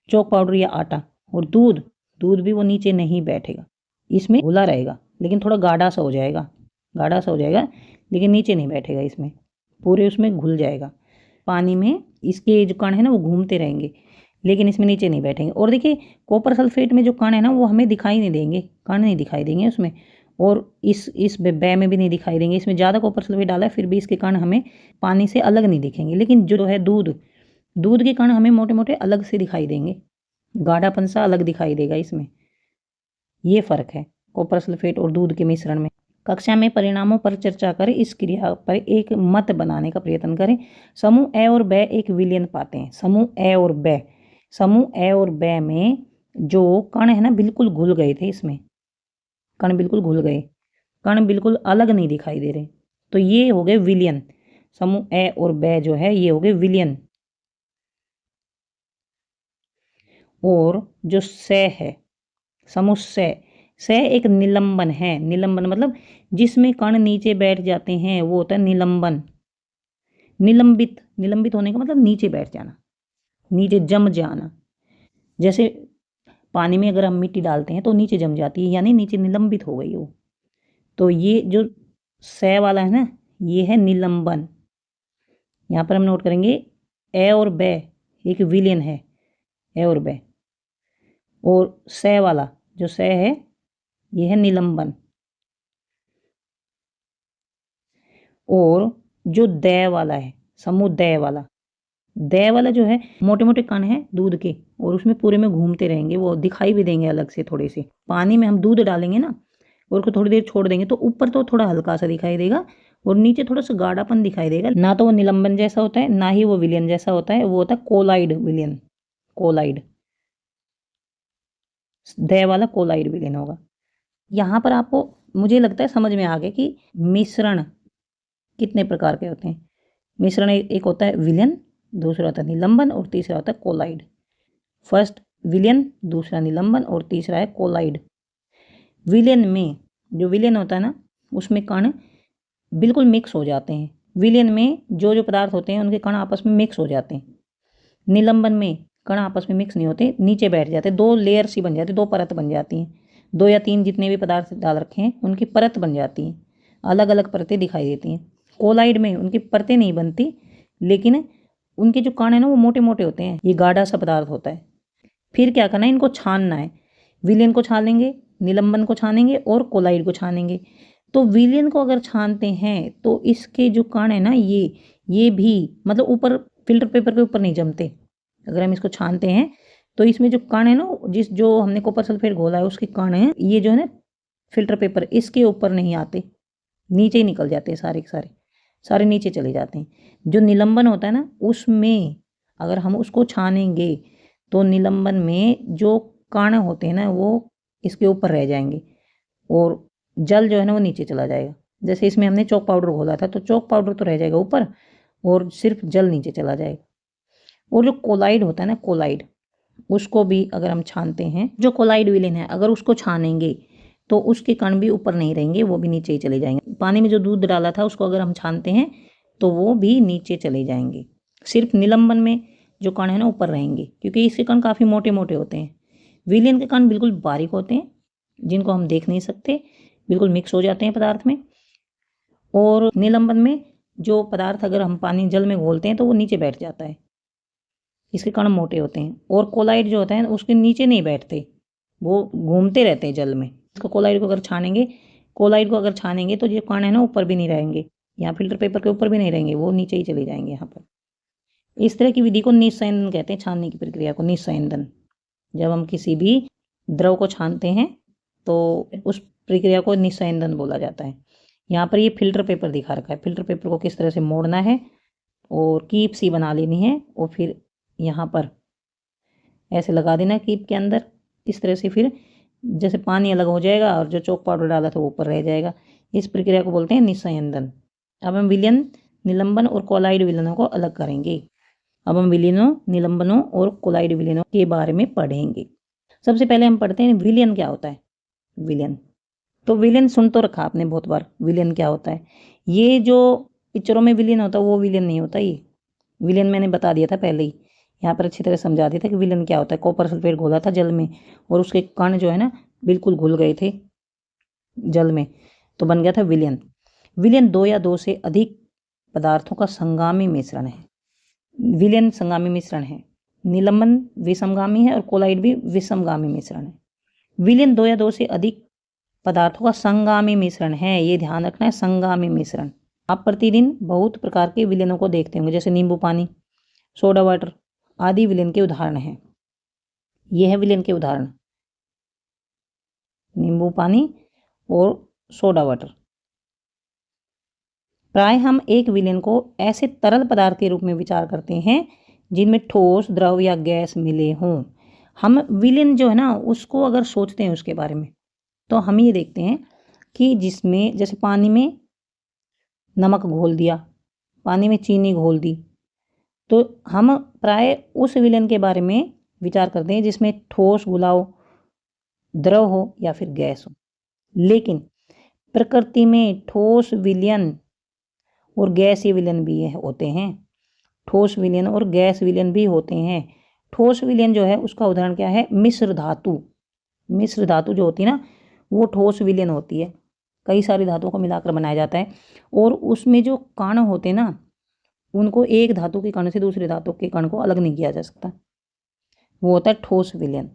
चौक पाउडर या आटा। और दूध, दूध भी वो नीचे नहीं बैठेगा, इसमें घुला रहेगा लेकिन थोड़ा गाढ़ा सा हो जाएगा, गाढ़ा सा हो जाएगा लेकिन नीचे नहीं बैठेगा, इसमें पूरे उसमें घुल जाएगा। पानी में इसके जो कण है ना वो घूमते रहेंगे लेकिन इसमें नीचे नहीं बैठेंगे। और देखिए कॉपर सल्फेट में जो कण है ना वो हमें दिखाई नहीं देंगे, कण नहीं दिखाई देंगे उसमें। और इस बै में भी नहीं दिखाई देंगे, इसमें ज़्यादा कॉपर सल्फेट डाला है फिर भी इसके कण हमें पानी से अलग नहीं दिखेंगे। लेकिन जो है दूध, दूध के कण हमें मोटे मोटे अलग से दिखाई देंगे, गाढ़ापन सा अलग दिखाई देगा इसमें। ये फ़र्क है कॉपर सल्फेट और दूध के मिश्रण में। कक्षा में परिणामों पर चर्चा करें, इस क्रिया पर एक मत बनाने का प्रयत्न करें। समूह ए और ब एक विलयन पाते हैं। समूह ए और ब, समूह ए और ब में जो कण है ना बिल्कुल घुल गए थे, इसमें कण बिल्कुल घुल गए, कण बिल्कुल अलग नहीं दिखाई दे रहे, तो ये हो गए विलयन। समूह ए और ब जो है ये हो गए विलयन। और जो स है, समूह स एक निलंबन है। निलंबन मतलब जिसमें कण नीचे बैठ जाते हैं वो होता है निलंबन। निलंबित, निलंबित होने का मतलब नीचे बैठ जाना, नीचे जम जाना। जैसे पानी में अगर हम मिट्टी डालते हैं तो नीचे जम जाती है, यानी नीचे निलंबित हो गई वो। तो ये जो स वाला है ना ये है निलंबन। यहाँ पर हम नोट करेंगे ए और ब एक विलयन है, ए और ब। और स वाला जो स है ये है निलंबन। और जो द वाला है, समूह द वाला, द वाला जो है मोटे मोटे कण हैं दूध के और उसमें पूरे में घूमते रहेंगे, वो दिखाई भी देंगे अलग से थोड़े से। पानी में हम दूध डालेंगे ना और उसको थोड़ी देर छोड़ देंगे तो ऊपर तो थोड़ा हल्का सा दिखाई देगा और नीचे थोड़ा सा गाढ़ापन दिखाई देगा। ना तो वो निलंबन जैसा होता है ना ही वो विलयन जैसा होता है, वो होता है कोलाइड विलयन। कोलाइड, द वाला कोलाइड विलयन होगा। यहाँ पर आपको मुझे लगता है समझ में आ गया कि मिश्रण कितने प्रकार के होते हैं। मिश्रण एक होता है विलयन, दूसरा होता है निलंबन और तीसरा होता है कोलाइड। फर्स्ट विलयन, दूसरा निलंबन और तीसरा है कोलाइड। विलयन में जो विलयन होता है ना उसमें कण बिल्कुल मिक्स हो जाते हैं। विलयन में जो जो पदार्थ होते हैं उनके कण आपस में मिक्स हो जाते हैं। निलंबन में कण आपस में मिक्स नहीं होते, नीचे बैठ जाते, दो लेयर सी बन जाती, दो परत बन जाती हैं। 2 या 3 जितने भी पदार्थ डाल रखे हैं उनकी परत बन जाती हैं, अलग अलग परतें दिखाई देती हैं। कोलाइड में उनकी परतें नहीं बनती लेकिन उनके जो कण है ना वो मोटे मोटे होते हैं, ये गाढ़ा सा पदार्थ होता है। फिर क्या करना है, इनको छानना है। विलयन को छानेंगे, निलंबन को छानेंगे और कोलाइड को छानेंगे। तो विलयन को अगर छानते हैं तो इसके जो कण है ना ये भी मतलब ऊपर फिल्टर पेपर के ऊपर नहीं जमते। अगर हम इसको छानते हैं तो इसमें जो कण है ना, जो हमने कॉपर सल्फेट घोला है उसके कण है, ये जो है ना फिल्टर पेपर, इसके ऊपर नहीं आते, नीचे ही निकल जाते हैं सारे के सारे, सारे नीचे चले जाते हैं। जो निलंबन होता है ना, उसमें अगर हम उसको छानेंगे तो निलंबन में जो कण होते हैं ना वो इसके ऊपर रह जाएंगे और जल जो है ना वो नीचे चला जाएगा। जैसे इसमें हमने चॉक पाउडर घोला था तो चॉक पाउडर तो रह जाएगा ऊपर और सिर्फ जल नीचे चला जाएगा। और जो कोलाइड होता है ना, कोलाइड, उसको भी अगर हम छानते हैं, जो कोलाइड विलेन है अगर उसको छानेंगे तो उसके कण भी ऊपर नहीं रहेंगे, वो भी नीचे ही चले जाएंगे। पानी में जो दूध डाला था उसको अगर हम छानते हैं तो वो भी नीचे चले जाएंगे। सिर्फ निलंबन में जो कण है ना ऊपर रहेंगे, क्योंकि इसके कण काफ़ी मोटे मोटे होते हैं। विलेन के कण बिल्कुल बारीक होते हैं, जिनको हम देख नहीं सकते, बिल्कुल मिक्स हो जाते हैं पदार्थ में। और निलंबन में जो पदार्थ अगर हम पानी जल में घोलते हैं तो वो नीचे बैठ जाता है, इसके कण मोटे होते हैं। और कोलाइड जो होता है उसके नीचे नहीं बैठते, वो घूमते रहते हैं जल में। इसको कोलाइड को अगर छानेंगे, कोलाइड को अगर छानेंगे तो जो कण है ना ऊपर भी नहीं रहेंगे, यहाँ फिल्टर पेपर के ऊपर भी नहीं रहेंगे, वो नीचे ही चले जाएंगे यहाँ पर। इस तरह की विधि को निस्संदन कहते हैं, छानने की प्रक्रिया को निस्संदन। जब हम किसी भी द्रव को छानते हैं तो उस प्रक्रिया को निस्संदन बोला जाता है। यहाँ पर ये फिल्टर पेपर दिखा रखा है, फिल्टर पेपर को किस तरह से मोड़ना है और कीप सी बना लेनी है और फिर यहाँ पर ऐसे लगा देना कीप के अंदर, इस तरह से फिर जैसे पानी अलग हो जाएगा और जो चॉक पाउडर डाला था वो ऊपर रह जाएगा। इस प्रक्रिया को बोलते हैं निस्संदन। अब हम विलयन, निलंबन और कोलाइड विलयनों को अलग करेंगे। अब हम विलयनों, निलंबनों और कोलाइड विलयनों के बारे में पढ़ेंगे। सबसे पहले हम पढ़ते हैं विलयन क्या होता है। विलयन, तो विलयन सुन तो रखा आपने बहुत बार, विलयन क्या होता है। ये जो पिक्चरों में विलयन होता है वो विलयन नहीं होता। ये विलयन मैंने बता दिया था पहले ही, यहाँ पर अच्छी तरह समझा दिया था कि विलयन क्या होता है। कॉपर सल्फेट घोला था जल में और उसके कण जो है ना बिल्कुल घुल गए थे जल में, तो बन गया था विलयन। विलयन दो या दो से अधिक पदार्थों का संगामी मिश्रण है। विलयन संगामी मिश्रण है, निलंबन विसमगामी है और कोलाइड भी विसमगामी मिश्रण है। विलयन दो या दो से अधिक पदार्थों का संगामी मिश्रण है, ये ध्यान रखना है, संगामी मिश्रण। आप प्रतिदिन बहुत प्रकार के विलयनों को देखते होंगे, जैसे नींबू पानी, सोडा वाटर आदि विलयन के उदाहरण हैं। ये है विलयन के उदाहरण, नींबू पानी और सोडा वाटर। प्राय हम एक विलयन को ऐसे तरल पदार्थ के रूप में विचार करते हैं जिनमें ठोस, द्रव या गैस मिले हों। हम विलयन जो है ना उसको अगर सोचते हैं उसके बारे में तो हम ये देखते हैं कि जिसमें जैसे पानी में नमक घोल दिया, पानी में चीनी घोल दी, तो हम प्राय उस विलयन के बारे में विचार करते हैं जिसमें ठोस घुलाव, द्रव हो या फिर गैस हो। लेकिन प्रकृति में ठोस विलयन और गैसीय विलयन भी होते हैं। ठोस विलयन और गैस विलयन भी होते हैं। ठोस विलयन जो है उसका उदाहरण क्या है, मिश्र धातु। मिश्र धातु जो होती है ना वो ठोस विलयन होती है। कई सारी धातुओं को मिलाकर बनाया जाता है और उसमें जो कण होते हैं ना उनको एक धातु के कण से दूसरे धातु के कण को अलग नहीं किया जा सकता, वो होता है ठोस विलयन।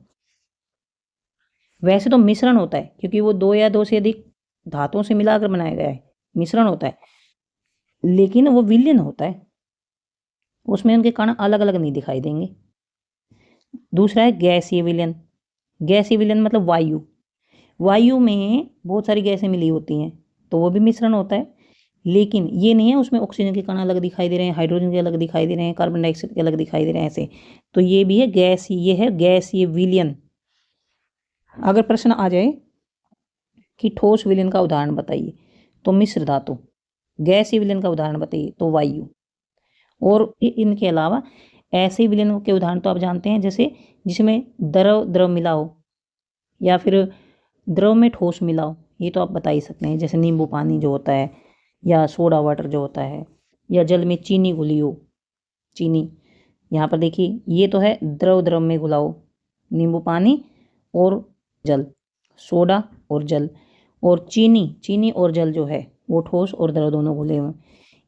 वैसे तो मिश्रण होता है क्योंकि वो दो या दो से अधिक धातुओं से मिलाकर बनाया गया है, मिश्रण होता है, लेकिन वो विलयन होता है, उसमें उनके कण अलग अलग नहीं दिखाई देंगे। दूसरा है गैसीय विलयन। गैसीय विलयन मतलब वायु, वायु में बहुत सारी गैसें मिली होती हैं तो वो भी मिश्रण होता है, लेकिन ये नहीं है उसमें ऑक्सीजन के कण अलग दिखाई दे रहे हैं, हाइड्रोजन के अलग दिखाई दे रहे हैं, कार्बन डाइऑक्साइड के अलग दिखाई दे रहे हैं ऐसे, तो ये भी है गैसीय, ये है गैसीय विलयन। अगर प्रश्न आ जाए कि ठोस विलयन का उदाहरण बताइए तो मिश्र धातु, गैसीय विलयन का उदाहरण बताइए तो वायु। और इनके अलावा ऐसे विलयनों के उदाहरण तो आप जानते हैं जैसे जिसमें द्रव द्रव मिला हो या फिर द्रव में ठोस मिला हो, ये तो आप बता ही सकते हैं, जैसे नींबू पानी जो होता है या सोडा वाटर जो होता है, या जल में चीनी घुली हो, चीनी। यहाँ पर देखिए ये तो है द्रव द्रव में घुला हो, नींबू पानी और जल, सोडा और जल, और चीनी, चीनी और जल जो है वो ठोस और द्रव दोनों घुले हुए।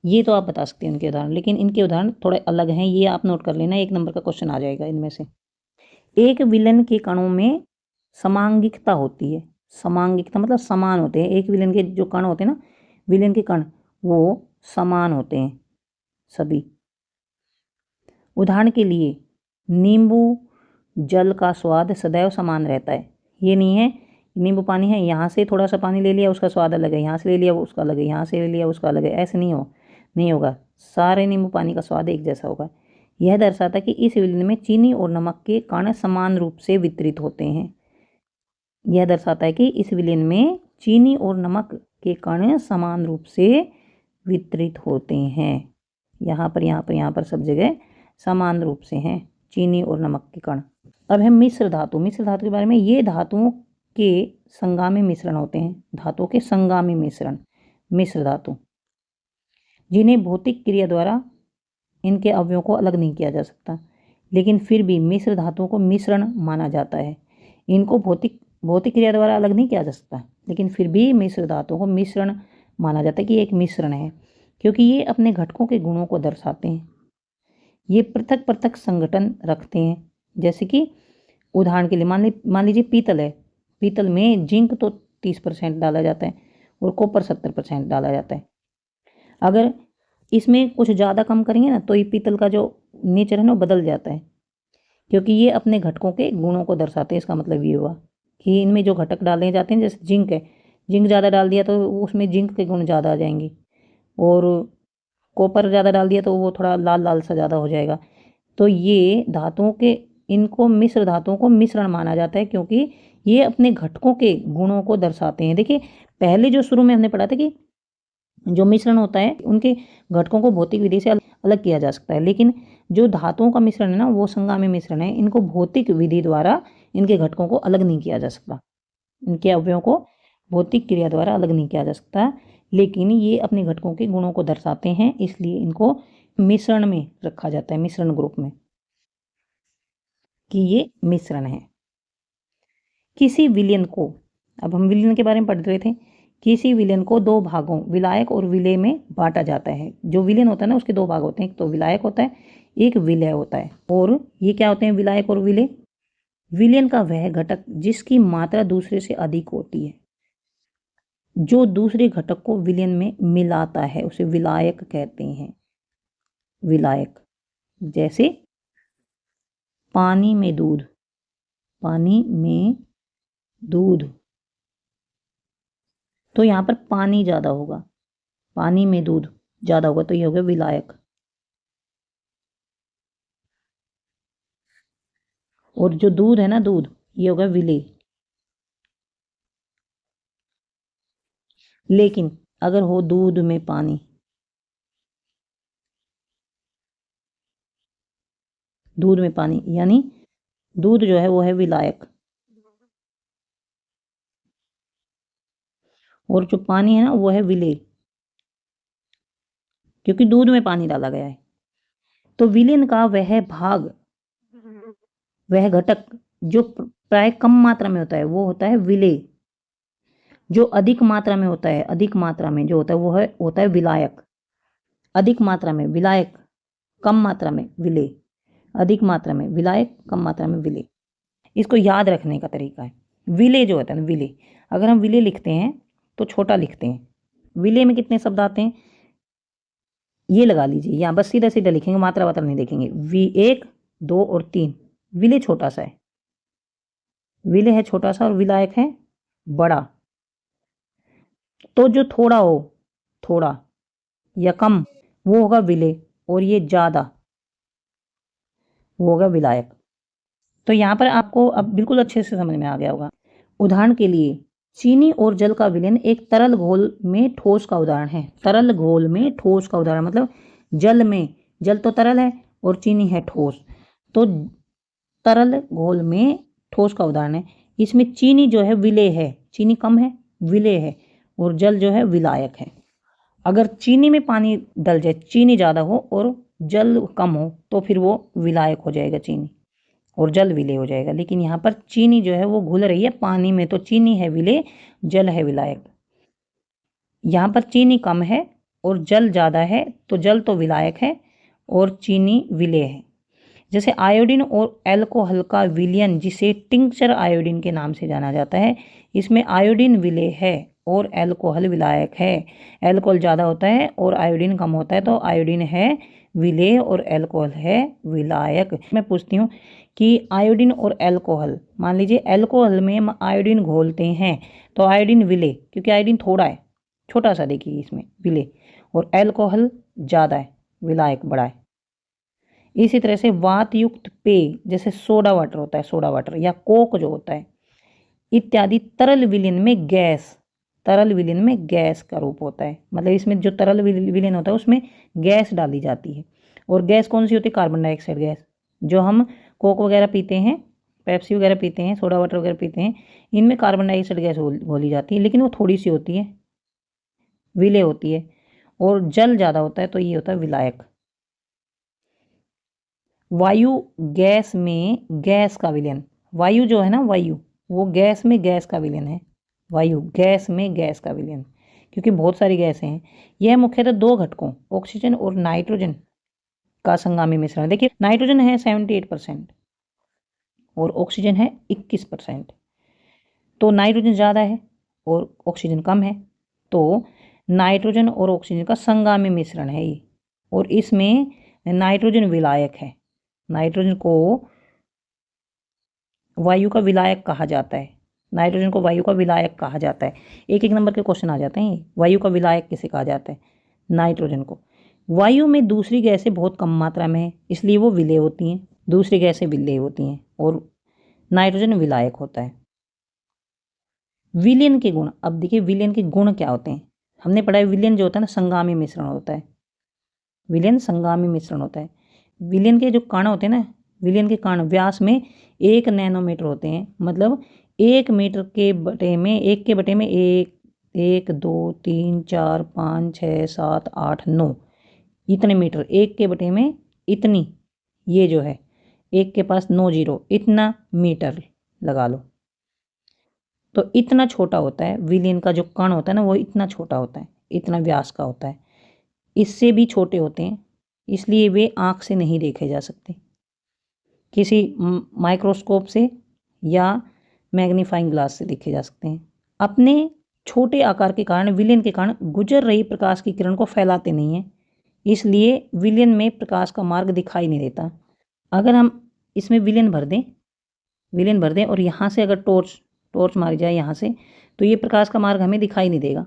ये तो आप बता सकते हैं इनके उदाहरण, लेकिन इनके उदाहरण थोड़े अलग हैं, ये आप नोट कर लेना, 1 नंबर का क्वेश्चन आ जाएगा इनमें से। एक विलयन के कणों में समांगिकता होती है। समांगिकता मतलब समान होते हैं, एक विलयन के जो कण होते हैं ना, विलयन के कण वो समान होते हैं, सभी। उदाहरण के लिए नींबू जल का स्वाद सदैव समान रहता है। ये नहीं है नींबू पानी है, यहाँ से थोड़ा सा पानी ले लिया उसका स्वाद अलग है, यहाँ से ले लिया उसका अलग है, यहाँ से ले लिया उसका अलग है, ऐसे नहीं होगा। सारे नींबू पानी का स्वाद एक जैसा होगा। यह दर्शाता है कि इस विलयन में चीनी और नमक के कण समान रूप से वितरित होते हैं। यह दर्शाता है कि इस विलयन में चीनी और नमक के कण समान रूप से वितरित होते हैं। यहाँ पर सब जगह समान रूप से हैं चीनी और नमक के कण। अब है मिश्र धातु। मिश्र धातु के बारे में, ये धातुओं के संगामी मिश्रण होते हैं। धातुओं के संगामी मिश्रण मिश्र धातु, जिन्हें भौतिक क्रिया द्वारा इनके अवयवों को अलग नहीं किया जा सकता, लेकिन फिर भी मिश्र धातुओं को मिश्रण माना जाता है। इनको भौतिक क्रिया द्वारा अलग नहीं किया जा सकता, लेकिन फिर भी मिश्र धातुओं को मिश्रण माना जाता है कि एक मिश्रण है, क्योंकि ये अपने घटकों के गुणों को दर्शाते हैं। ये पृथक पृथक संगठन रखते हैं। जैसे कि उदाहरण के लिए मान लीजिए पीतल है। पीतल में जिंक तो 30% डाला जाता है और कॉपर 70% डाला जाता है। अगर इसमें कुछ ज़्यादा कम करेंगे ना तो ये पीतल का जो नेचर है ना बदल जाता है, क्योंकि ये अपने घटकों के गुणों को दर्शाते हैं। इसका मतलब ये हुआ कि इनमें जो घटक डाले जाते हैं, जैसे जिंक है, जिंक ज़्यादा डाल दिया तो उसमें जिंक के गुण ज़्यादा आ जाएंगे, और कॉपर ज़्यादा डाल दिया तो वो थोड़ा लाल लाल सा ज़्यादा हो जाएगा। तो ये धातुओं के, इनको मिश्र धातुओं को मिश्रण माना जाता है, क्योंकि ये अपने घटकों के गुणों को दर्शाते हैं। देखिए पहले जो शुरू में हमने पढ़ा था कि जो मिश्रण होता है उनके घटकों को भौतिक विधि से अलग किया जा सकता है, लेकिन जो धातुओं का मिश्रण है ना वो संगामी मिश्रण है। इनको भौतिक विधि द्वारा इनके घटकों को अलग नहीं किया जा सकता, इनके अवयवों को भौतिक क्रिया द्वारा अलग नहीं किया जा सकता, लेकिन ये अपने घटकों के गुणों को दर्शाते हैं, इसलिए इनको मिश्रण में रखा जाता है, मिश्रण ग्रुप में, कि ये मिश्रण है। किसी विलयन को, अब हम विलयन के बारे में पढ़ रहे थे, किसी विलयन को दो भागों विलायक और विलेय में बांटा जाता है। जो विलयन होता है ना उसके दो भाग होते हैं, एक तो विलायक होता है, एक विलेय होता है। और ये क्या होते हैं विलायक और विलेय? विलयन का वह घटक जिसकी मात्रा दूसरे से अधिक होती है, जो दूसरे घटक को विलयन में मिलाता है, उसे विलायक कहते हैं। विलायक, जैसे पानी में दूध, पानी में दूध, तो यहाँ पर पानी ज़्यादा होगा, पानी में दूध ज़्यादा होगा, तो ये हो गया विलायक। और जो दूध है ना, दूध, ये होगा विलेय। लेकिन अगर हो दूध में पानी, दूध में पानी यानी दूध जो है वो है विलायक, और जो पानी है ना वो है विलेय, क्योंकि दूध में पानी डाला गया है। तो विलयन का वह भाग, वह घटक जो प्राय कम मात्रा में होता है वो होता है विलेय। जो अधिक मात्रा में होता है, अधिक मात्रा में जो होता है वो होता है विलायक। अधिक मात्रा में विलायक, कम मात्रा में विलेय। अधिक मात्रा में विलायक, कम मात्रा में विलेय। इसको याद रखने का तरीका है। विलेय जो होता है ना, विलेय, अगर हम विलेय लिखते हैं तो छोटा लिखते हैं। विलेय में कितने शब्द आते हैं ये लगा लीजिए, यहाँ बस सीधा सीधा लिखेंगे, मात्रा वात्रा नहीं देखेंगे। 1, 2 और 3। विलेय छोटा सा है, विलेय है छोटा सा और विलायक है बड़ा। तो जो थोड़ा हो, थोड़ा या कम, वो होगा विलेय, और ये ज्यादा वो होगा विलायक। तो यहाँ पर आपको अब बिल्कुल अच्छे से समझ में आ गया होगा। उदाहरण के लिए चीनी और जल का विलयन एक तरल घोल में ठोस का उदाहरण है। तरल घोल में ठोस का उदाहरण मतलब जल में, जल तो तरल है और चीनी है ठोस, तो तरल घोल में ठोस का उदाहरण है। इसमें चीनी जो है विलेय है, चीनी कम है विलेय है, और जल जो है विलायक है। अगर चीनी में पानी डल जाए, चीनी ज़्यादा हो और जल कम हो, तो फिर वो विलायक हो जाएगा चीनी, और जल विलेय हो जाएगा। लेकिन यहाँ पर चीनी जो है वो घुल रही है पानी में, तो चीनी है विलेय, जल है विलायक। यहाँ पर चीनी कम है और जल ज़्यादा है, तो जल तो विलायक है और चीनी विलेय है। जैसे आयोडीन और अल्कोहल का विलयन, जिसे टिंक्चर आयोडीन के नाम से जाना जाता है, इसमें आयोडीन विलेय है और अल्कोहल विलायक है। अल्कोहल ज़्यादा होता है और आयोडीन कम होता है, तो आयोडीन है विलेय और अल्कोहल है विलायक। मैं पूछती हूँ कि आयोडीन और अल्कोहल, मान लीजिए अल्कोहल में हम आयोडीन घोलते हैं तो आयोडीन विलेय, क्योंकि आयोडीन थोड़ा है, छोटा सा देखिए इसमें विलेय, और अल्कोहल ज़्यादा है, विलायक बड़ा है। इसी तरह से वात युक्त पेय जैसे सोडा वाटर होता है, सोडा वाटर या कोक जो होता है इत्यादि, तरल विलयन में गैस, तरल विलयन में गैस का रूप होता है। मतलब इसमें जो तरल विलयन होता है उसमें गैस डाली जाती है। और गैस कौन सी होती है? Carbon dioxide gas. जो हम कोक वगैरह पीते हैं, पेप्सी वगैरह पीते हैं, सोडा वाटर वगैरह पीते हैं, इनमें कार्बन डाइऑक्साइड गैस घोली जाती है, लेकिन वो थोड़ी सी होती है, विलेय होती है, और जल ज़्यादा होता है, तो ये होता है विलायक। वायु गैस में गैस का विलयन, वायु जो है ना, वायु वो गैस में गैस का विलयन है। वायु गैस में गैस का विलयन, क्योंकि बहुत सारी गैसें हैं। यह मुख्यतः दो घटकों ऑक्सीजन और नाइट्रोजन का संगामी मिश्रण। देखिए नाइट्रोजन है 78% और ऑक्सीजन है 21%, तो नाइट्रोजन ज़्यादा है और ऑक्सीजन कम है, तो नाइट्रोजन और ऑक्सीजन का संगामी मिश्रण है ये, और इसमें नाइट्रोजन विलायक है। नाइट्रोजन को वायु का विलायक कहा जाता है, नाइट्रोजन को वायु का विलायक कहा जाता है। एक एक नंबर के क्वेश्चन आ जाते हैं। वायु का विलायक किसे कहा जाता है? नाइट्रोजन को। वायु में दूसरी गैसें बहुत कम मात्रा में है, इसलिए वो विलेय होती हैं, दूसरी गैसें विलेय होती हैं और नाइट्रोजन विलायक होता है। विलयन के गुण, अब देखिए विलयन के गुण क्या होते हैं। हमने पढ़ा है विलयन जो होता है ना, संगामी मिश्रण होता है। विलयन संगामी मिश्रण होता है। विलयन के जो कण होते हैं ना, विलयन के कण व्यास में 1 नैनोमीटर होते हैं। मतलब 1 मीटर के बटे में, 1 के बटे में 1 2 3 4 5 6 7 8 9 इतने मीटर, 1 के बटे में इतनी, ये जो है 1 के पास 9 जीरो, इतना मीटर लगा लो। तो इतना छोटा होता है विलयन का जो कण होता है ना, वो इतना छोटा होता है, इतना व्यास का होता है। इससे भी छोटे होते हैं, इसलिए वे आँख से नहीं देखे जा सकते, किसी माइक्रोस्कोप से या मैग्नीफाइंग ग्लास से देखे जा सकते हैं। अपने छोटे आकार के कारण विलयन के कारण गुजर रही प्रकाश की किरण को फैलाते नहीं हैं, इसलिए विलयन में प्रकाश का मार्ग दिखाई नहीं देता। अगर हम इसमें विलयन भर दें और यहाँ से अगर टॉर्च मारी जाए यहाँ से, तो ये प्रकाश का मार्ग हमें दिखाई नहीं देगा,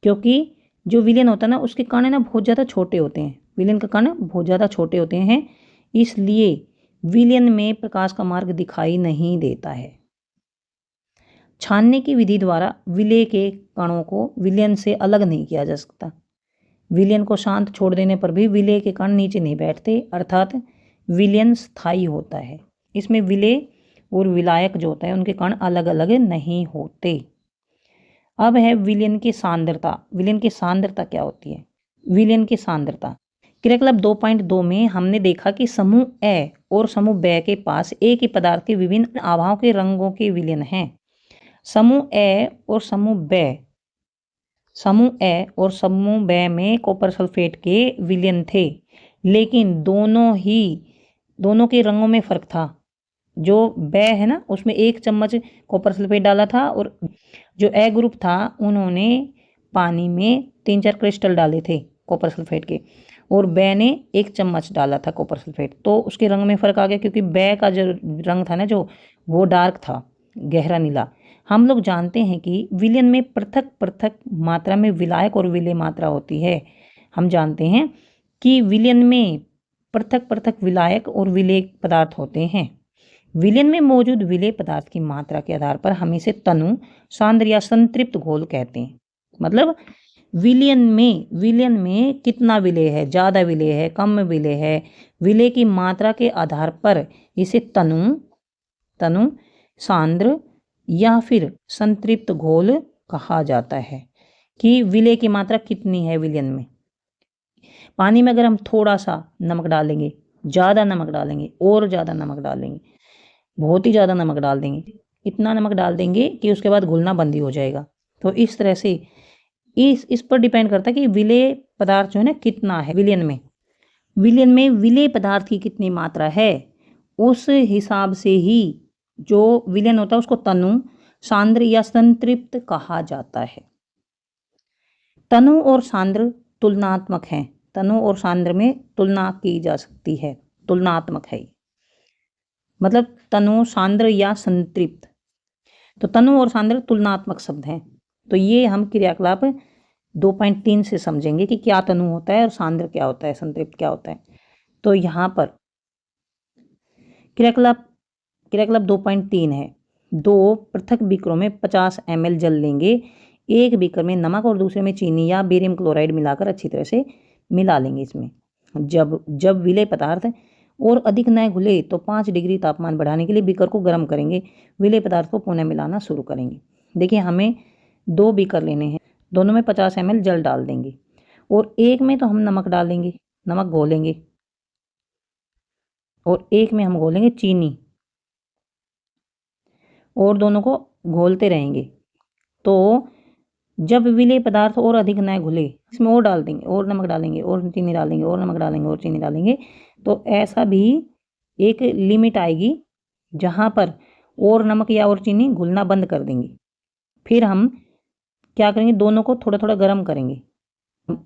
क्योंकि जो विलयन होता है ना, उसके कण है ना बहुत ज़्यादा छोटे होते हैं। विलयन का कण बहुत ज़्यादा छोटे होते हैं, इसलिए विलयन में प्रकाश का मार्ग दिखाई नहीं देता है। छानने की विधि द्वारा विलेय के कणों को विलयन से अलग नहीं किया जा सकता। विलयन को शांत छोड़ देने पर भी विलेय के कण नीचे नहीं बैठते, अर्थात विलयन स्थायी होता है। इसमें विलेय और विलायक जो होता है उनके कण अलग अलग नहीं होते। अब है विलयन की सांद्रता। विलयन की सांद्रता क्या होती है? विलयन की सांद्रता क्रियाकलाप 2.2 में हमने देखा कि समूह ए और समूह ब के पास एक ही पदार्थ के विभिन्न आभाओं के रंगों के विलयन हैं। समूह ए और समूह ब में कॉपर सल्फेट के विलयन थे, लेकिन दोनों के रंगों में फर्क था। जो ब है ना, उसमें 1 चम्मच कॉपर सल्फेट डाला था, और जो ए ग्रुप था उन्होंने पानी में 3-4 क्रिस्टल डाले थे कॉपर सल्फेट के, और ब ने 1 चम्मच डाला था कॉपर सल्फेट, तो उसके रंग में फ़र्क आ गया, क्योंकि ब का जो रंग था ना, जो वो डार्क था, गहरा नीला। हम लोग जानते हैं कि विलयन में पृथक पृथक मात्रा में विलायक और विलेय मात्रा होती है। हम जानते हैं कि विलयन में पृथक पृथक विलायक और विलेय पदार्थ होते हैं। विलयन में मौजूद विलेय पदार्थ की मात्रा के आधार पर हम इसे तनु, सांद्र या संतृप्त घोल कहते हैं। मतलब विलयन में कितना विलेय है, ज़्यादा विलेय है, कम विलेय है, विलेय की मात्रा के आधार पर इसे तनु, सांद्र या फिर संतृप्त घोल कहा जाता है, कि विलेय की मात्रा कितनी है विलयन में। पानी में अगर हम थोड़ा सा नमक डालेंगे, ज़्यादा नमक डालेंगे और ज़्यादा नमक डालेंगे, बहुत ही ज़्यादा नमक डाल देंगे, इतना नमक डाल देंगे कि उसके बाद घुलना बंद ही हो जाएगा। तो इस तरह से इस पर डिपेंड करता है कि विलेय पदार्थ जो है ना कितना है विलयन में। विलयन में विलेय पदार्थ की कितनी मात्रा है, उस हिसाब से ही जो विलयन होता है उसको तनु, सांद्र या संतृप्त कहा जाता है। तनु और सांद्र तुलनात्मक हैं। तनु और सांद्र में तुलना की जा सकती है, तुलनात्मक है, मतलब तनु, सांद्र या संतृप्त। तो तनु और सांद्र तुलनात्मक शब्द हैं। तो ये हम क्रियाकलाप 2.3 से समझेंगे कि क्या तनु होता है और सांद्र क्या होता है, संतृप्त क्या होता है। तो यहाँ पर क्रियाकलाप 2.3 है। 2 पृथक बीकरों में 50 ml जल लेंगे। एक बीकर में नमक और दूसरे में चीनी या बेरियम क्लोराइड मिलाकर अच्छी तरह से मिला लेंगे। इसमें जब विलेय पदार्थ और अधिक न घुले तो 5 डिग्री तापमान बढ़ाने के लिए बीकर को गर्म करेंगे। विलेय पदार्थ को पुनः मिलाना शुरू करेंगे। देखिए, हमें 2 बीकर लेने हैं, दोनों में 50 ml जल डाल देंगे और एक में तो हम नमक डाल देंगे, नमक घोलेंगे, और एक में हम घोलेंगे चीनी, और दोनों को घोलते रहेंगे। तो जब विलेय पदार्थ और अधिक न घुले, इसमें और डाल देंगे, और नमक डालेंगे, और चीनी डालेंगे, और नमक डालेंगे, और चीनी डालेंगे। तो ऐसा भी एक लिमिट आएगी जहाँ पर और नमक या और चीनी घुलना बंद कर देंगे। फिर हम क्या करेंगे, दोनों को थोड़ा थोड़ा गर्म करेंगे।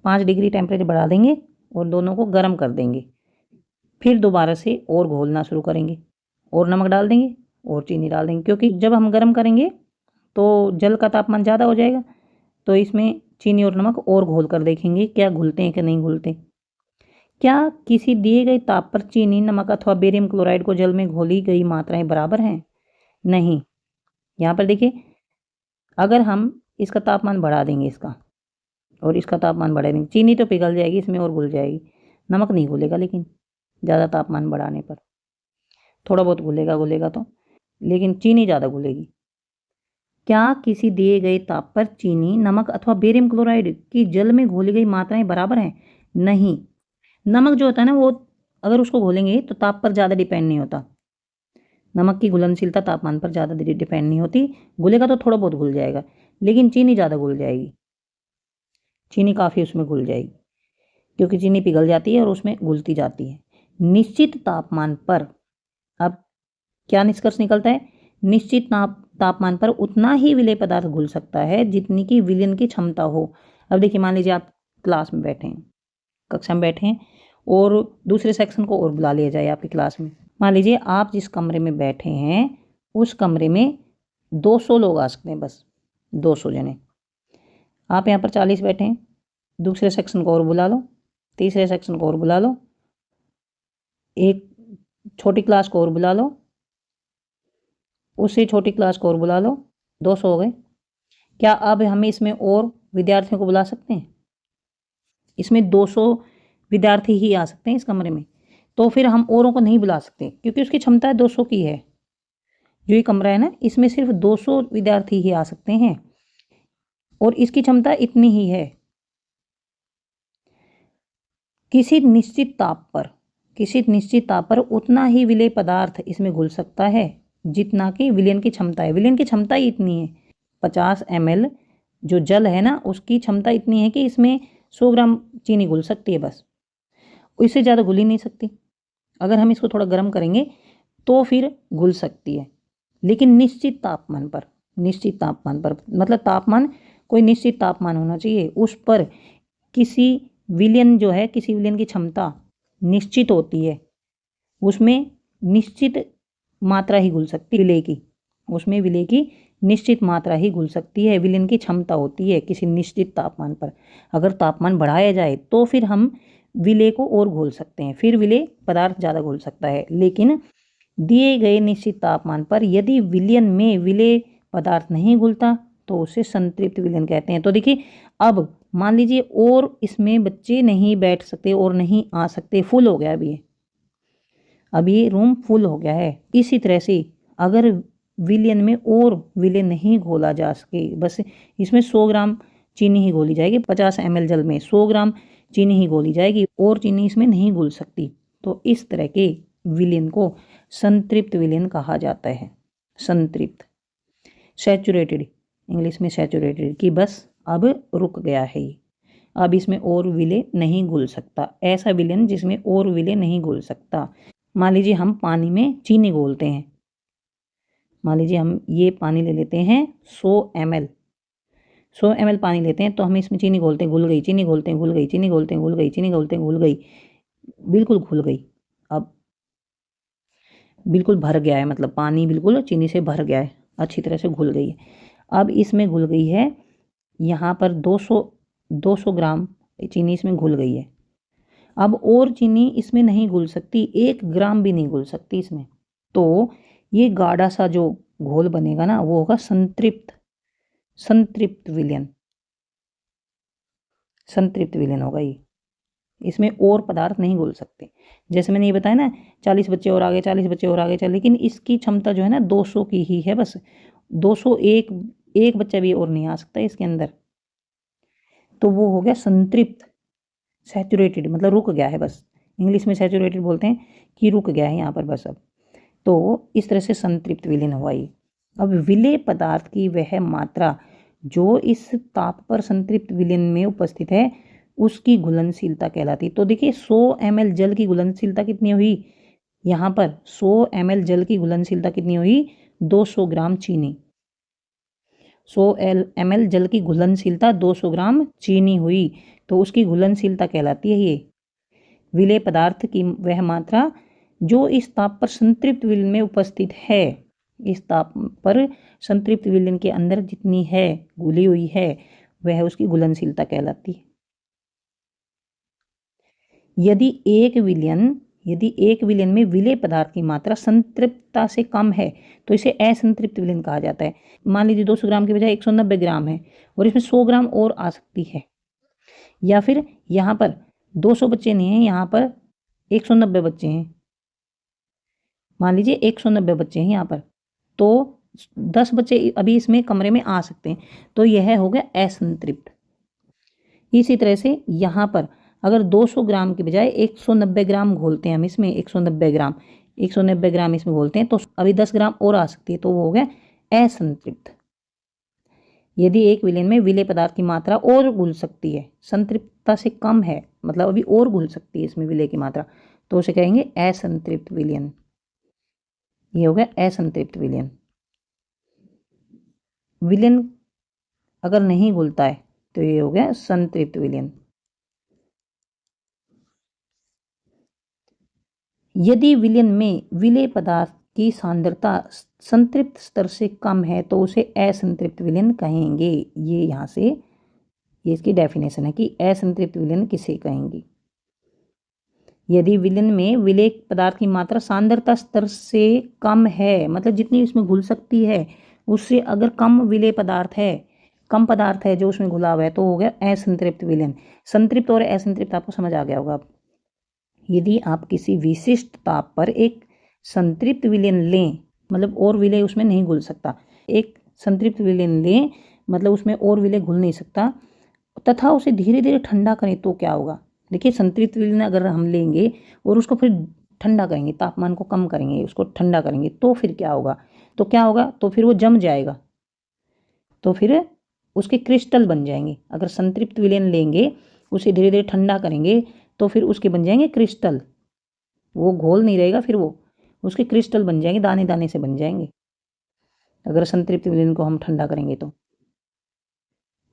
5 डिग्री टेम्परेचर बढ़ा देंगे और दोनों को गर्म कर देंगे। फिर दोबारा से और घोलना शुरू करेंगे, और नमक डाल देंगे और चीनी डाल देंगे, क्योंकि जब हम गर्म करेंगे तो जल का तापमान ज़्यादा हो जाएगा। तो इसमें चीनी और नमक और घोल कर देखेंगे क्या घुलते हैं कि नहीं घुलते। क्या किसी दिए गए ताप पर चीनी, नमक अथवा बेरियम क्लोराइड को जल में घोली गई मात्राएं बराबर हैं? नहीं। यहाँ पर देखिए, अगर हम इसका तापमान बढ़ा देंगे, इसका और इसका तापमान बढ़ा देंगे, चीनी तो पिघल जाएगी इसमें और घुल जाएगी, नमक नहीं घुलेगा, लेकिन ज़्यादा तापमान बढ़ाने पर थोड़ा बहुत घुलेगा तो, लेकिन चीनी ज़्यादा घुलेगी। क्या किसी दिए गए ताप पर चीनी, नमक अथवा बेरियम क्लोराइड की जल में घोली गई मात्राएं बराबर हैं? नहीं। नमक जो होता है ना, वो अगर उसको घोलेंगे तो ताप पर ज़्यादा डिपेंड नहीं होता। नमक की घुलनशीलता तापमान पर ज़्यादा डिपेंड नहीं होती। घुलेगा तो थोड़ा बहुत घुल जाएगा, लेकिन चीनी ज़्यादा घुल जाएगी। चीनी काफ़ी उसमें घुल जाएगी, क्योंकि चीनी पिघल जाती है और उसमें घुलती जाती है। निश्चित तापमान पर, अब क्या निष्कर्ष निकलता है, निश्चित तापमान पर उतना ही विलेय पदार्थ घुल सकता है जितनी की विलयन की क्षमता हो। अब देखिए, मान लीजिए आप क्लास में बैठे हैं, कक्षा में बैठे हैं, और दूसरे सेक्शन को और बुला लिया जाए आपकी क्लास में। मान लीजिए आप जिस कमरे में बैठे हैं उस कमरे में 200 लोग आ सकते हैं, बस 200 जने। आप यहाँ पर 40 बैठे हैं, दूसरे सेक्शन को और बुला लो, तीसरे सेक्शन को और बुला लो, एक छोटी क्लास को और बुला लो, उससे छोटी क्लास को और बुला लो, 200 हो गए। क्या अब हम इसमें और विद्यार्थियों को बुला सकते हैं? इसमें 200 विद्यार्थी ही आ सकते हैं इस कमरे में, तो फिर हम औरों को नहीं बुला सकते, क्योंकि उसकी क्षमता 200 की है। जो ये कमरा है ना, इसमें सिर्फ 200 विद्यार्थी ही आ सकते हैं और इसकी क्षमता इतनी ही है। किसी निश्चित ताप पर उतना ही विलेय पदार्थ इसमें घुल सकता है जितना कि विलयन की क्षमता है। विलयन की क्षमता ही इतनी है। 50 ml जो जल है ना, उसकी क्षमता इतनी है कि इसमें 100 ग्राम चीनी घुल सकती है, बस इससे ज़्यादा घुल ही नहीं सकती। अगर हम इसको थोड़ा गर्म करेंगे तो फिर घुल सकती है, लेकिन निश्चित तापमान पर मतलब तापमान, कोई निश्चित तापमान होना चाहिए, उस पर किसी विलयन की क्षमता निश्चित होती है। उसमें निश्चित मात्रा ही घुल सकती है विलेय की, उसमें विलेय की निश्चित मात्रा ही घुल सकती है। विलयन की क्षमता होती है किसी निश्चित तापमान पर। अगर तापमान बढ़ाया जाए तो फिर हम विलेय को और घोल सकते हैं, फिर विलेय पदार्थ ज़्यादा घुल सकता है। लेकिन दिए गए निश्चित तापमान पर यदि विलयन में विलेय पदार्थ नहीं घुलता तो उसे संतृप्त विलयन कहते हैं। तो देखिए, अब मान लीजिए और इसमें बच्चे नहीं बैठ सकते और नहीं आ सकते, फुल हो गया अभी ये रूम फुल हो गया है। इसी तरह से अगर विलयन में और विलय नहीं घोला जा सके, बस इसमें 100 ग्राम चीनी ही घोली जाएगी, 50 ml जल में 100 ग्राम चीनी ही घोली जाएगी और चीनी इसमें नहीं घुल सकती, तो इस तरह के विलयन को संतृप्त विलयन कहा जाता है। संतृप्त, सैचुरेटेड, इंग्लिश में सैचुरेटेड, कि बस अब रुक गया है। अब इसमें और विलय नहीं घुल सकता, ऐसा विलयन जिसमें और विलय नहीं घुल सकता। मान लीजिए हम पानी में चीनी घोलते हैं, मान लीजिए हम ये पानी ले लेते हैं 100 ml, 100 ml पानी लेते हैं, तो हम इसमें चीनी घोलते हैं, घुल गई, चीनी घोलते हैं, घुल गई, चीनी घोलते हैं, घुल गई, चीनी घोलते हैं, घुल गई, बिल्कुल घुल गई। अब बिल्कुल भर गया है, मतलब पानी बिल्कुल चीनी से भर गया है, अच्छी तरह से घुल गई है। अब इसमें घुल गई है, यहाँ पर 200 ग्राम चीनी इसमें घुल गई है। अब और चीनी इसमें नहीं घुल सकती, 1 ग्राम भी नहीं घुल सकती इसमें। तो ये गाढ़ा सा जो घोल बनेगा ना, वो होगा संतृप्त विलयन, संतृप्त विलयन होगा ये। इसमें और पदार्थ नहीं घुल सकते। जैसे मैंने ये बताया ना, 40 बच्चे और आगे, 40 बच्चे और आगे चल, लेकिन इसकी क्षमता जो है ना 200 की ही है बस। 201 एक बच्चा भी और नहीं आ सकता इसके अंदर। तो वो हो गया संतृप्त, सैचुरेटेड, मतलब रुक गया है बस। इंग्लिश में सैचुरेटेड बोलते हैं कि रुक गया है यहाँ पर बस। अब तो इस तरह से संतृप्त विलयन हुआ ये। अब विलेय पदार्थ की वह मात्रा जो इस ताप पर संतृप्त विलयन में उपस्थित है उसकी घुलनशीलता कहलाती है। तो देखिए 100 ml जल की घुलनशीलता कितनी हुई, यहाँ पर 100 ml जल की घुलनशीलता कितनी हुई, 200 ग्राम चीनी। 100 ml जल की घुलनशीलता 200 ग्राम चीनी हुई, तो उसकी घुलनशीलता कहलाती है ये। विलेय पदार्थ की वह मात्रा जो इस ताप पर संतृप्त विलयन में उपस्थित है, इस ताप पर संतृप्त विलयन के अंदर जितनी है, घुली हुई है, वह उसकी घुलनशीलता कहलाती है। यदि एक विलयन में विलेय पदार्थ की मात्रा संतृप्तता से कम है तो इसे असंतृप्त विलयन कहा जाता है। मान लीजिए 200 ग्राम के बजाय 190 ग्राम है और इसमें 100 ग्राम और आ सकती है, या फिर यहाँ पर 200 बच्चे नहीं हैं, यहाँ पर 190 बच्चे हैं। मान लीजिए 190 बच्चे हैं यहाँ पर, तो 10 बच्चे अभी इसमें कमरे में आ सकते हैं, तो यह हो गया असंतृप्त। इसी तरह से यहाँ पर अगर 200 ग्राम के बजाय 190 ग्राम घोलते हैं हम इसमें, 190 ग्राम इसमें घोलते हैं, तो अभी 10 ग्राम और आ सकती है, तो वो हो गया असंतृप्त। यदि एक विलयन में विलेय पदार्थ की मात्रा और घुल सकती है, संतृप्तता से कम है, मतलब अभी और घुल सकती है इसमें विलेय की मात्रा, तो उसे कहेंगे असंतृप्त विलयन। ये हो गया असंतृप्त विलयन। विलयन अगर नहीं घुलता है तो ये हो गया संतृप्त विलयन। यदि विलयन में विलेय पदार्थ की सांद्रता संतृप्त स्तर से कम है तो उसे असंतृप्त विलयन कहेंगे। ये यहाँ से ये इसकी डेफिनेशन है कि असंतृप्त विलयन किसे कहेंगे। यदि विलयन में विलेय पदार्थ की मात्रा सांद्रता स्तर से कम है, मतलब जितनी इसमें घुल सकती है उससे अगर कम विलेय पदार्थ है, कम पदार्थ है जो उसमें घुला हुआ है, तो हो गया असंतृप्त विलयन। संतृप्त और असंतृप्त आपको समझ आ गया होगा। यदि आप किसी विशिष्ट ताप पर एक संतृप्त विलयन लें, मतलब और विलेय उसमें नहीं घुल सकता, एक संतृप्त विलयन लें मतलब उसमें और विलेय घुल नहीं सकता, तथा उसे धीरे धीरे ठंडा करें तो क्या होगा। देखिए संतृप्त विलयन अगर हम लेंगे और उसको फिर ठंडा करेंगे, तापमान को कम करेंगे, उसको ठंडा करेंगे, तो फिर क्या होगा, तो फिर वो जम जाएगा, तो फिर उसके क्रिस्टल बन जाएंगे। अगर संतृप्त विलयन लेंगे, उसे धीरे धीरे ठंडा करेंगे, तो फिर उसके बन जाएंगे क्रिस्टल। वो घोल नहीं रहेगा, फिर वो उसके क्रिस्टल बन जाएंगे, दाने दाने से बन जाएंगे अगर संतृप्त विलयन को हम ठंडा करेंगे तो।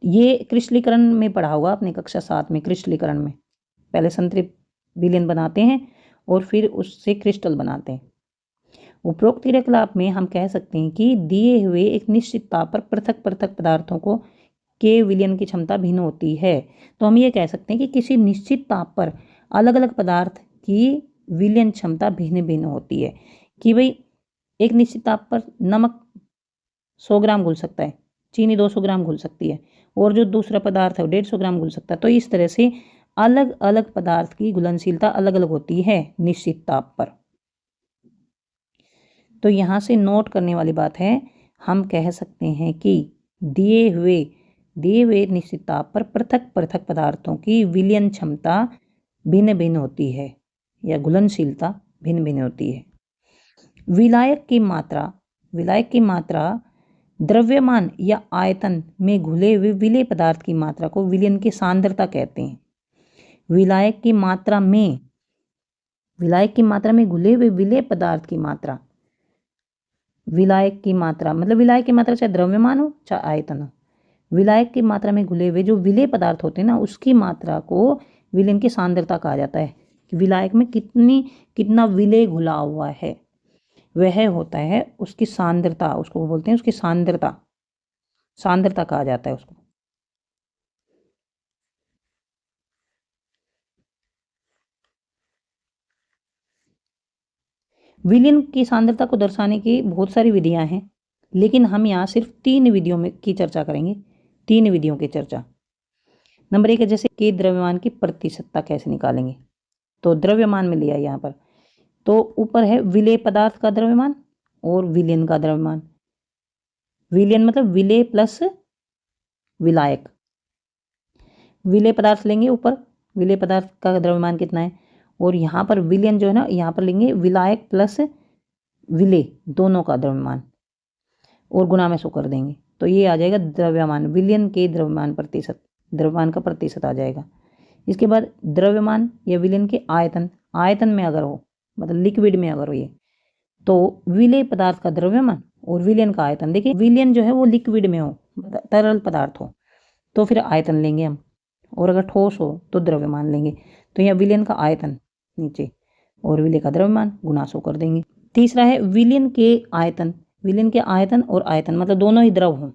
ये क्रिस्टलीकरण में पढ़ा होगा आपने कक्षा 7 में। क्रिस्टलीकरण में पहले संतृप्त विलयन बनाते हैं और फिर उससे क्रिस्टल बनाते हैं। उपरोक्त क्रियाकलाप में हम कह सकते हैं कि दिए हुए एक निश्चित ताप पर पृथक पृथक पदार्थों को के विलयन की क्षमता भिन्न होती है। तो हम ये कह सकते हैं कि किसी निश्चित ताप पर अलग अलग पदार्थ की विलयन क्षमता भिन्न भिन्न होती है। कि भाई एक निश्चित ताप पर नमक 100 ग्राम घुल सकता है, चीनी 200 ग्राम घुल सकती है, और जो दूसरा पदार्थ है वो 150 ग्राम घुल सकता है। तो इस तरह से अलग अलग पदार्थ की घुलनशीलता अलग अलग होती है निश्चित ताप पर। तो यहाँ से नोट करने वाली बात है, हम कह सकते हैं कि दिए हुए निश्चित ताप पर पृथक पृथक पदार्थों की विलयन क्षमता भिन्न भिन्न होती है या घुलनशीलता भिन्न भिन्न होती है। विलायक की मात्रा द्रव्यमान या आयतन में घुले हुए विलेय पदार्थ की मात्रा को विलयन की सांद्रता कहते हैं। विलायक की मात्रा में घुले हुए विलेय पदार्थ की मात्रा, विलायक की मात्रा मतलब विलायक की मात्रा चाहे द्रव्यमान हो चाहे आयतन हो, विलायक की मात्रा में घुले हुए जो विलेय पदार्थ होते हैं ना, उसकी मात्रा को विलयन की सांद्रता कहा जाता है। विलायक में कितना विलेय घुला हुआ है, वह होता है उसकी सांद्रता, उसको बोलते हैं उसकी सांद्रता कहा जाता है उसको। विलयन की सांद्रता को दर्शाने की बहुत सारी विधियां हैं, लेकिन हम यहाँ सिर्फ 3 विधियों में की चर्चा करेंगे। 3 विधियों की चर्चा। नंबर 1 है जैसे कि द्रव्यमान की प्रतिशतता कैसे निकालेंगे। तो द्रव्यमान में लिया यहाँ पर, तो ऊपर है विलेय पदार्थ का द्रव्यमान और विलयन का द्रव्यमान। विलयन मतलब विलेय प्लस विलायक। विलेय पदार्थ लेंगे ऊपर, विलेय पदार्थ का द्रव्यमान कितना है, और यहाँ पर विलयन जो है ना, यहाँ पर लेंगे विलायक प्लस विलेय दोनों का द्रव्यमान और गुणा में 100 कर देंगे, तो ये आ जाएगा द्रव्यमान, विलयन के द्रव्यमान प्रतिशत, द्रव्यमान का प्रतिशत आ जाएगा। इसके बाद द्रव्यमान या विलयन के आयतन में अगर हो, मतलब लिक्विड में अगर हो ये, तो विलेय पदार्थ का द्रव्यमान और विलयन का आयतन। देखिए विलयन जो है वो लिक्विड में हो, तरल पदार्थ हो, तो फिर आयतन लेंगे हम, और अगर ठोस हो तो द्रव्यमान लेंगे। तो यहाँ विलयन का आयतन नीचे और विलेय का द्रव्यमान गुणा 100 कर देंगे। तीसरा है विलयन के आयतन। विलयन के आयतन और आयतन मतलब दोनों ही द्रव हो,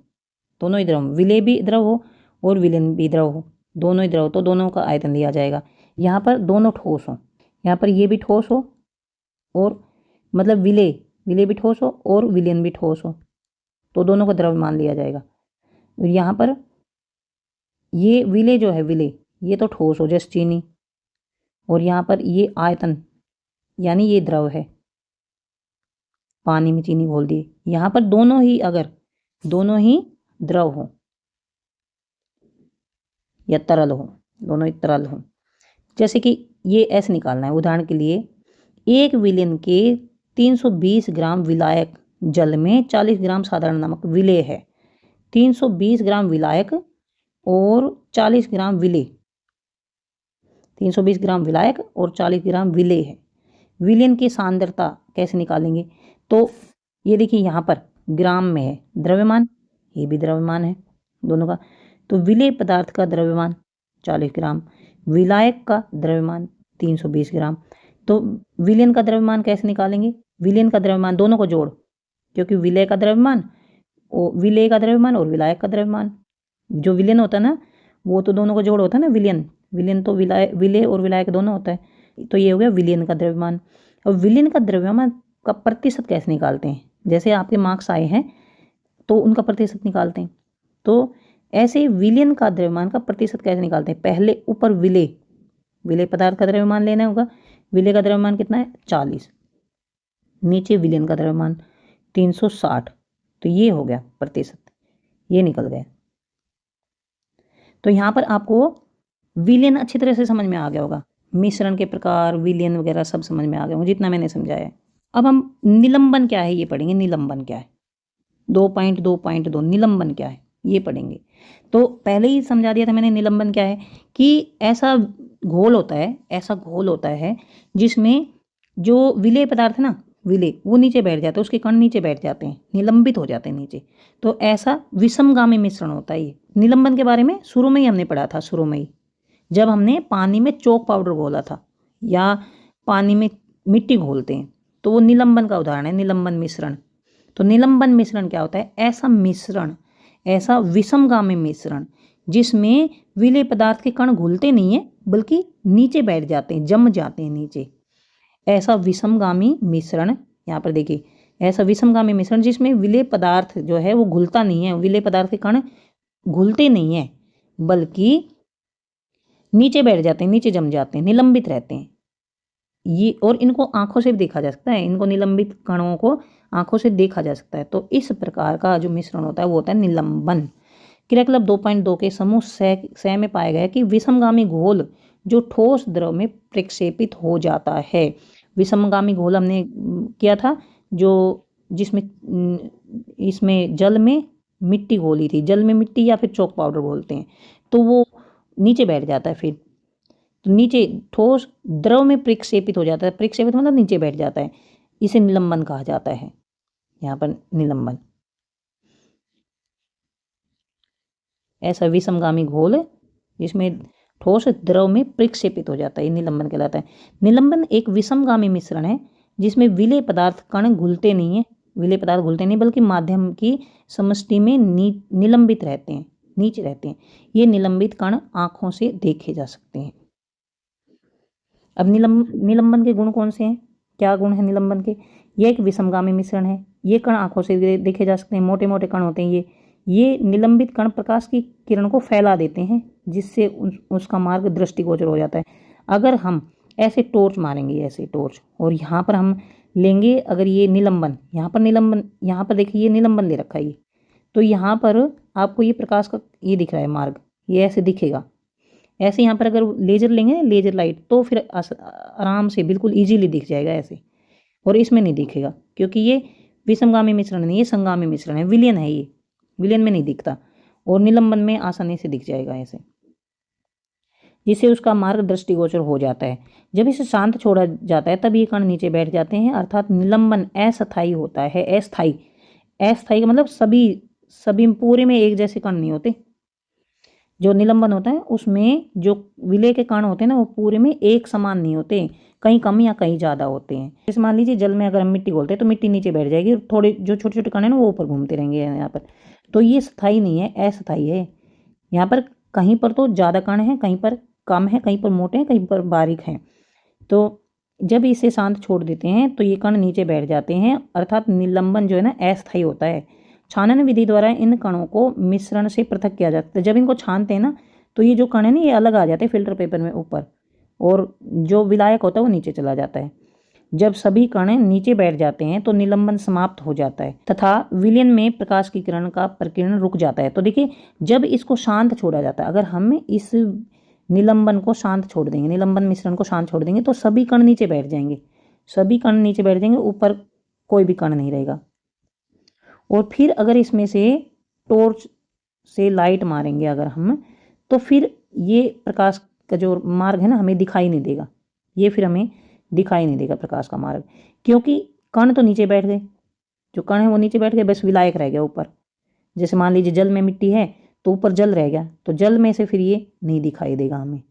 विलेय भी द्रव हो और विलयन भी द्रव हो, दोनों ही द्रव, तो दोनों का आयतन लिया जाएगा। यहाँ पर दोनों ठोस हो, यहाँ पर ये भी ठोस हो और मतलब विलेय भी ठोस हो और विलयन भी ठोस हो, तो दोनों का द्रव्यमान लिया जाएगा। और यहाँ पर ये विलेय जो है, विलेय ये तो ठोस हो जैसे चीनी, और यहाँ पर ये आयतन यानी ये द्रव है, पानी में चीनी घोल दिए। यहाँ पर दोनों ही द्रव हो या तरल हो, दोनों ही तरल हो। जैसे कि ये ऐसे निकालना है, उदाहरण के लिए एक विलयन के 320 ग्राम विलायक जल में 40 ग्राम साधारण नमक विलेय है। 320 ग्राम विलायक और 40 ग्राम विलेय, 320 ग्राम विलायक और 40 ग्राम विलेय है। विलयन की सांद्रता कैसे निकालेंगे, तो ये देखिए यहाँ पर ग्राम में है द्रव्यमान, ये भी द्रव्यमान है दोनों का, तो विलेय पदार्थ का द्रव्यमान 40 ग्राम, विलायक का द्रव्यमान 320 ग्राम। तो विलयन का द्रव्यमान कैसे निकालेंगे, विलयन का द्रव्यमान दोनों को जोड़, क्योंकि विलेय का द्रव्यमान और विलायक का द्रव्यमान, जो विलयन होता है ना वो तो दोनों को जोड़ होता है ना, विलयन तो विलेय और विलायक दोनों होता है, तो ये हो गया विलयन का द्रव्यमान। और विलयन का द्रव्यमान का प्रतिशत कैसे निकालते हैं, जैसे आपके मार्क्स आए हैं तो उनका प्रतिशत निकालते हैं, तो ऐसे विलयन का द्रव्यमान का प्रतिशत कैसे निकालते हैं। पहले ऊपर विलेय पदार्थ का द्रव्यमान लेना होगा, विलेय का द्रव्यमान कितना है 40, नीचे विलयन का द्रव्यमान 360, तो ये हो गया प्रतिशत, ये निकल गया। तो यहाँ पर आपको विलयन अच्छी तरह से समझ में आ गया होगा, मिश्रण के प्रकार, विलयन वगैरह सब समझ में आ गया होगा जितना मैंने समझाया है। अब हम निलंबन क्या है ये पढ़ेंगे। निलंबन क्या है, 2.2.2 निलंबन क्या है ये पढ़ेंगे। तो पहले ही समझा दिया था मैंने निलंबन क्या है, कि ऐसा घोल होता है जिसमें जो विलेय पदार्थ है ना, विलेय वो नीचे बैठ जाते हैं, उसके कण नीचे बैठ जाते हैं, निलंबित हो जाते हैं नीचे, तो ऐसा विषमगामी मिश्रण होता है ये। निलंबन के बारे में शुरू में ही हमने पढ़ा था, शुरू में ही जब हमने पानी में चॉक पाउडर घोला था या पानी में मिट्टी घोलते हैं, तो वो निलंबन का उदाहरण है, निलंबन मिश्रण। तो निलंबन मिश्रण क्या होता है, ऐसा विषमगामी मिश्रण जिसमें विलेय पदार्थ के कण घुलते नहीं है बल्कि नीचे बैठ जाते हैं, जम जाते हैं नीचे, ऐसा विषमगामी मिश्रण। यहाँ पर देखिए ऐसा विषमगामी मिश्रण जिसमें विलेय पदार्थ जो है वो घुलता नहीं है, विलेय पदार्थ के कण घुलते नहीं है बल्कि नीचे बैठ जाते हैं, नीचे जम जाते हैं, निलंबित रहते हैं ये, और इनको आंखों से भी देखा जा सकता है, इनको निलंबित कणों को आंखों से देखा जा सकता है। तो इस प्रकार का जो मिश्रण होता है वो होता है निलंबन। क्रियाकलाप 2.2 के समूह स में पाया गया कि विषमगामी घोल जो ठोस द्रव में प्रक्षेपित हो जाता है। विषमगामी घोल हमने किया था, जो जिसमें इसमें जल में मिट्टी घोली थी, जल में मिट्टी या फिर चॉक पाउडर घोलते हैं, तो वो नीचे बैठ जाता है। फिर तो नीचे ठोस द्रव में परिक्षेपित हो जाता है। परिक्षेपित मतलब नीचे बैठ जाता है। इसे निलंबन कहा जाता है। यहाँ पर निलंबन ऐसा विषमगामी घोल जिसमें ठोस द्रव में परिक्षेपित हो जाता है, ये निलंबन कहलाता है। निलंबन एक विषमगामी मिश्रण है जिसमें विलेय पदार्थ कण घुलते नहीं है, विलेय पदार्थ घुलते नहीं बल्कि माध्यम की समष्टि में निलंबित रहते हैं, नीचे रहते हैं। ये निलंबित कण आंखों से देखे जा सकते हैं। अब निलंबन के गुण कौन से हैं? क्या गुण है निलंबन के? ये एक विषमगामी मिश्रण है। ये कण आंखों से देखे जा सकते हैं, मोटे मोटे कण होते हैं ये निलंबित कण प्रकाश की किरण को फैला देते हैं, जिससे उसका मार्ग दृष्टिगोचर हो जाता है। अगर हम ऐसे टॉर्च मारेंगे, ऐसे टॉर्च, और यहाँ पर हम लेंगे, अगर ये निलंबन, यहाँ पर देखिए ये निलंबन ले रखा है ये, तो यहाँ पर आपको ये प्रकाश का ये दिख रहा है मार्ग, ये ऐसे दिखेगा। ऐसे यहाँ पर अगर लेजर लेंगे, लेजर लाइट, तो फिर आराम से बिल्कुल ईजीली दिख जाएगा ऐसे। और इसमें नहीं दिखेगा क्योंकि ये विषमगामी मिश्रण नहीं, ये संगामी मिश्रण है, विलयन है ये, विलयन में नहीं दिखता। और निलंबन में आसानी से दिख जाएगा ऐसे, जिससे उसका मार्ग दृष्टिगोचर हो जाता है। जब इसे शांत छोड़ा जाता है तब ये कण नीचे बैठ जाते हैं, अर्थात निलंबन अस्थायी होता है। अस्थायी, अस्थायी का मतलब सभी पूरे में एक जैसे कण नहीं होते। जो निलंबन होता है उसमें जो विलेय के कण होते हैं ना, वो पूरे में एक समान नहीं होते, कहीं कम या कहीं ज़्यादा होते हैं। जैसे मान लीजिए जल में अगर हम मिट्टी घोलते हैं तो मिट्टी नीचे बैठ जाएगी, थोड़े जो छोटे छोटे कण है ना वो ऊपर घूमते रहेंगे यहाँ पर। तो ये स्थायी नहीं है, अस्थायी है। यहाँ पर कहीं पर तो ज़्यादा कण है, कहीं पर कम है, कहीं पर मोटे हैं, कहीं पर बारीक हैं। तो जब इसे शांत छोड़ देते हैं तो ये कण नीचे बैठ जाते हैं, अर्थात निलंबन जो है ना अस्थायी होता है। छानन विधि द्वारा इन कणों को मिश्रण से पृथक किया जाता है। जब इनको छानते हैं ना तो ये जो कण है ना ये अलग आ जाते हैं फिल्टर पेपर में ऊपर, और जो विलायक होता है वो नीचे चला जाता है। जब सभी कण नीचे बैठ जाते हैं तो निलंबन समाप्त हो जाता है तथा विलयन में प्रकाश की किरण का प्रकीर्णन रुक जाता है। तो देखिए जब इसको शांत छोड़ा जाता है, अगर हम इस निलंबन को शांत छोड़ देंगे, निलंबन मिश्रण को शांत छोड़ देंगे, तो सभी कण नीचे बैठ जाएंगे, सभी कण नीचे बैठ जाएंगे, ऊपर कोई भी कण नहीं रहेगा। और फिर अगर इसमें से टॉर्च से लाइट मारेंगे अगर हम, तो फिर ये प्रकाश का जो मार्ग है ना हमें दिखाई नहीं देगा, ये फिर हमें दिखाई नहीं देगा प्रकाश का मार्ग, क्योंकि कण तो नीचे बैठ गए, जो कण है वो नीचे बैठ गए, बस विलायक रह गया ऊपर। जैसे मान लीजिए जल में मिट्टी है तो ऊपर जल रह गया, तो जल में से फिर ये नहीं दिखाई देगा हमें,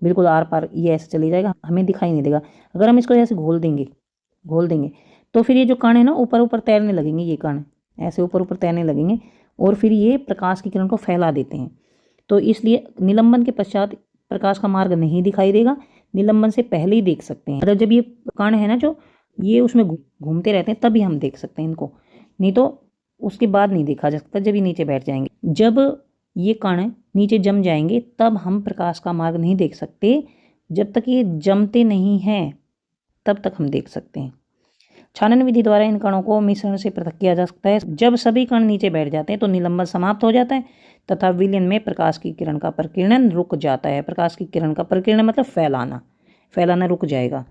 बिल्कुल आर पार ये ऐसे चली जाएगा, हमें दिखाई नहीं देगा। अगर हम इसको ऐसे घोल देंगे तो फिर ये जो कण है ना ऊपर ऊपर तैरने लगेंगे, ये कण ऐसे ऊपर ऊपर तैरने लगेंगे और फिर ये प्रकाश की किरण को फैला देते हैं। तो इसलिए निलंबन के पश्चात प्रकाश का मार्ग नहीं दिखाई देगा, निलंबन से पहले ही देख सकते हैं। मतलब जब ये कण है ना जो ये उसमें घूमते रहते हैं तभी हम देख सकते हैं इनको, नहीं तो उसके बाद नहीं देखा जा सकता जब ये नीचे बैठ जाएंगे। जब ये कण नीचे जम जाएंगे तब हम प्रकाश का मार्ग नहीं देख सकते, जब तक ये जमते नहीं हैं तब तक हम देख सकते हैं। छानन विधि द्वारा इन कणों को मिश्रण से पृथक किया जा सकता है। जब सभी कण नीचे बैठ जाते हैं तो निलंबन समाप्त हो जाता है तथा विलयन में प्रकाश की किरण का प्रकीर्णन रुक जाता है। प्रकाश की किरण का प्रकीर्णन मतलब फैलाना रुक जाएगा।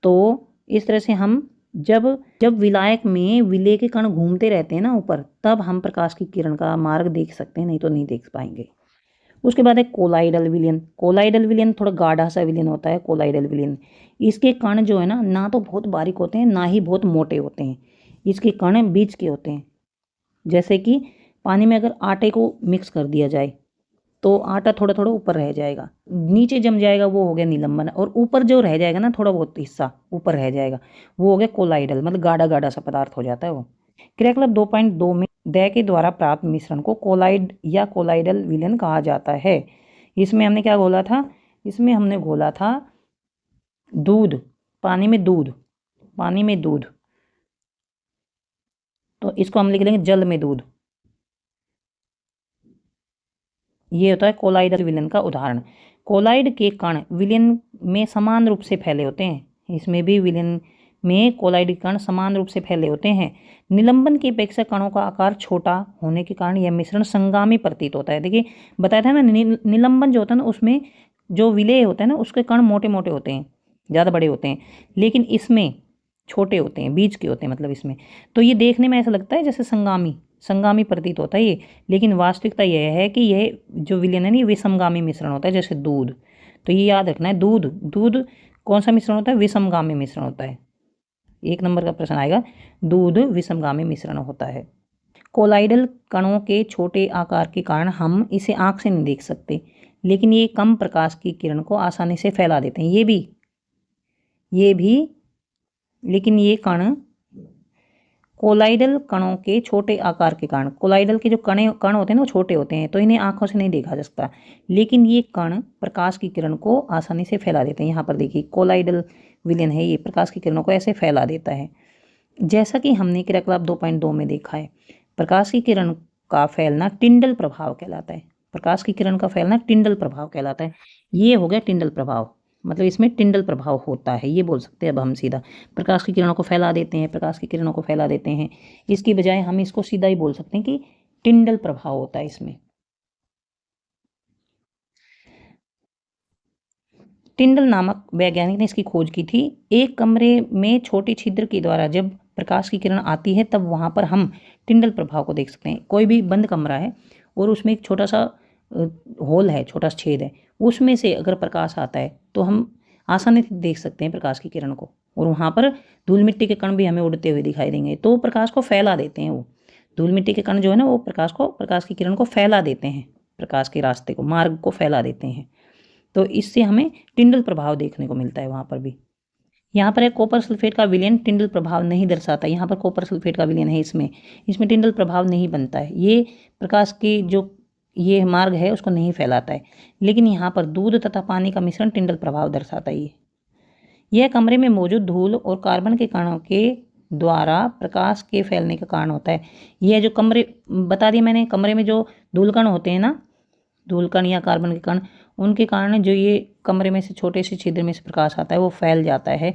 तो इस तरह से हम जब विलायक में विलेय के कण घूमते रहते हैं ना ऊपर, तब हम प्रकाश की किरण का मार्ग देख सकते हैं, नहीं तो नहीं देख पाएंगे। उसके बाद है कोलाइडल विलयन। कोलाइडल विलयन थोड़ा गाढ़ा सा विलयन होता है कोलाइडल विलयन। इसके कण जो है ना तो बहुत बारीक होते हैं ना ही बहुत मोटे होते हैं, इसके कण बीच के होते हैं। जैसे कि पानी में अगर आटे को मिक्स कर दिया जाए तो आटा थोड़ा थोड़ा ऊपर रह जाएगा, नीचे जम जाएगा, वो हो गया निलंबन। और ऊपर जो रह जाएगा ना थोड़ा बहुत हिस्सा ऊपर रह जाएगा, वो हो गया कोलाइडल, मतलब गाढ़ा गाढ़ा सा पदार्थ हो जाता है वो। क्रियाकलाप 2.2 में दय के द्वारा प्राप्त मिश्रण को कोलाइड या कोलाइडल विलयन कहा जाता है। इसमें हमने क्या घोला था? इसमें हमने घोला था दूध, पानी में दूध, तो इसको हम लिख लेंगे जल में दूध। ये होता है कोलाइडल विलयन का उदाहरण। कोलाइड के कण विलयन में समान रूप से फैले होते हैं, इसमें भी विलयन में कोलाइड कण समान रूप से फैले होते हैं। निलंबन की अपेक्षा कणों का आकार छोटा होने के कारण यह मिश्रण संगामी प्रतीत होता है। देखिए बताया था ना, निलंबन जो होता है ना उसमें जो विलेय होता है ना उसके कण मोटे मोटे होते हैं, ज़्यादा बड़े होते हैं, लेकिन इसमें छोटे होते हैं, बीज के होते हैं मतलब इसमें। तो ये देखने में ऐसा लगता है जैसे संगामी प्रतीत होता है ये, लेकिन वास्तविकता यह है कि यह जो विलयन है ना, ये विषमगामी मिश्रण होता है, जैसे दूध। तो ये याद रखना है, दूध दूध कौन सा मिश्रण होता है? विषमगामी मिश्रण होता है। 1 नंबर का प्रश्न आएगा, दूध विषमगामी मिश्रण होता है। कोलाइडल कणों के छोटे आकार के कारण हम इसे आंख से नहीं देख सकते, लेकिन ये कम प्रकाश की किरण को आसानी से फैला देते हैं। ये भी लेकिन ये कण कोलाइडल कणों के छोटे आकार के कारण, कोलाइडल के जो कण होते हैं ना वो छोटे होते हैं, तो इन्हें आंखों से नहीं देखा जा सकता, लेकिन ये कण प्रकाश की किरण को आसानी से फैला देते हैं। यहाँ पर देखिए कोलाइडल विलयन है, ये प्रकाश की किरणों को ऐसे फैला देता है। जैसा कि हमने क्रियाकलाप 2.2 में देखा है, प्रकाश की किरण का फैलना टिंडल प्रभाव कहलाता है। प्रकाश की किरण का फैलना टिंडल प्रभाव कहलाता है। ये हो गया टिंडल प्रभाव, मतलब इसमें टिंडल प्रभाव होता है, ये बोल सकते हैं अब हम सीधा। प्रकाश की किरणों को फैला देते हैं, प्रकाश की किरणों को फैला देते हैं, इसकी बजाय हम इसको सीधा ही बोल सकते हैं कि टिंडल प्रभाव होता है इसमें। टिंडल नामक वैज्ञानिक ने इसकी खोज की थी। एक कमरे में छोटे छिद्र के द्वारा जब प्रकाश की किरण आती है तब वहाँ पर हम टिंडल प्रभाव को देख सकते हैं। कोई भी बंद कमरा है और उसमें एक छोटा सा होल है, छोटा सा छेद है, उसमें से अगर प्रकाश आता है तो हम आसानी से देख सकते हैं प्रकाश की किरण को, और वहाँ पर धूल मिट्टी के कण भी हमें उड़ते हुए दिखाई देंगे, तो प्रकाश को फैला देते हैं। वो धूल मिट्टी के कण जो है ना, वो प्रकाश की किरण को फैला देते हैं, प्रकाश के रास्ते को, मार्ग को फैला देते हैं। तो इससे हमें टिंडल प्रभाव देखने को मिलता है वहाँ पर भी। यहाँ पर एक कॉपर सल्फेट का विलयन टिंडल प्रभाव नहीं दर्शाता। यहाँ पर कॉपर सल्फेट का विलयन है, इसमें टिंडल प्रभाव नहीं बनता है, ये प्रकाश की जो ये मार्ग है उसको नहीं फैलाता है। लेकिन यहाँ पर दूध तथा पानी का मिश्रण टिंडल प्रभाव दर्शाता है। यह कमरे में मौजूद धूल और कार्बन के कणों के द्वारा प्रकाश के फैलने का कारण होता है। यह जो कमरे बता दिया मैंने, कमरे में जो धूल कण होते हैं ना, धूल कण या कार्बन के कण, उनके कारण जो ये कमरे में से छोटे से छिद्र में से प्रकाश आता है वो फैल जाता है।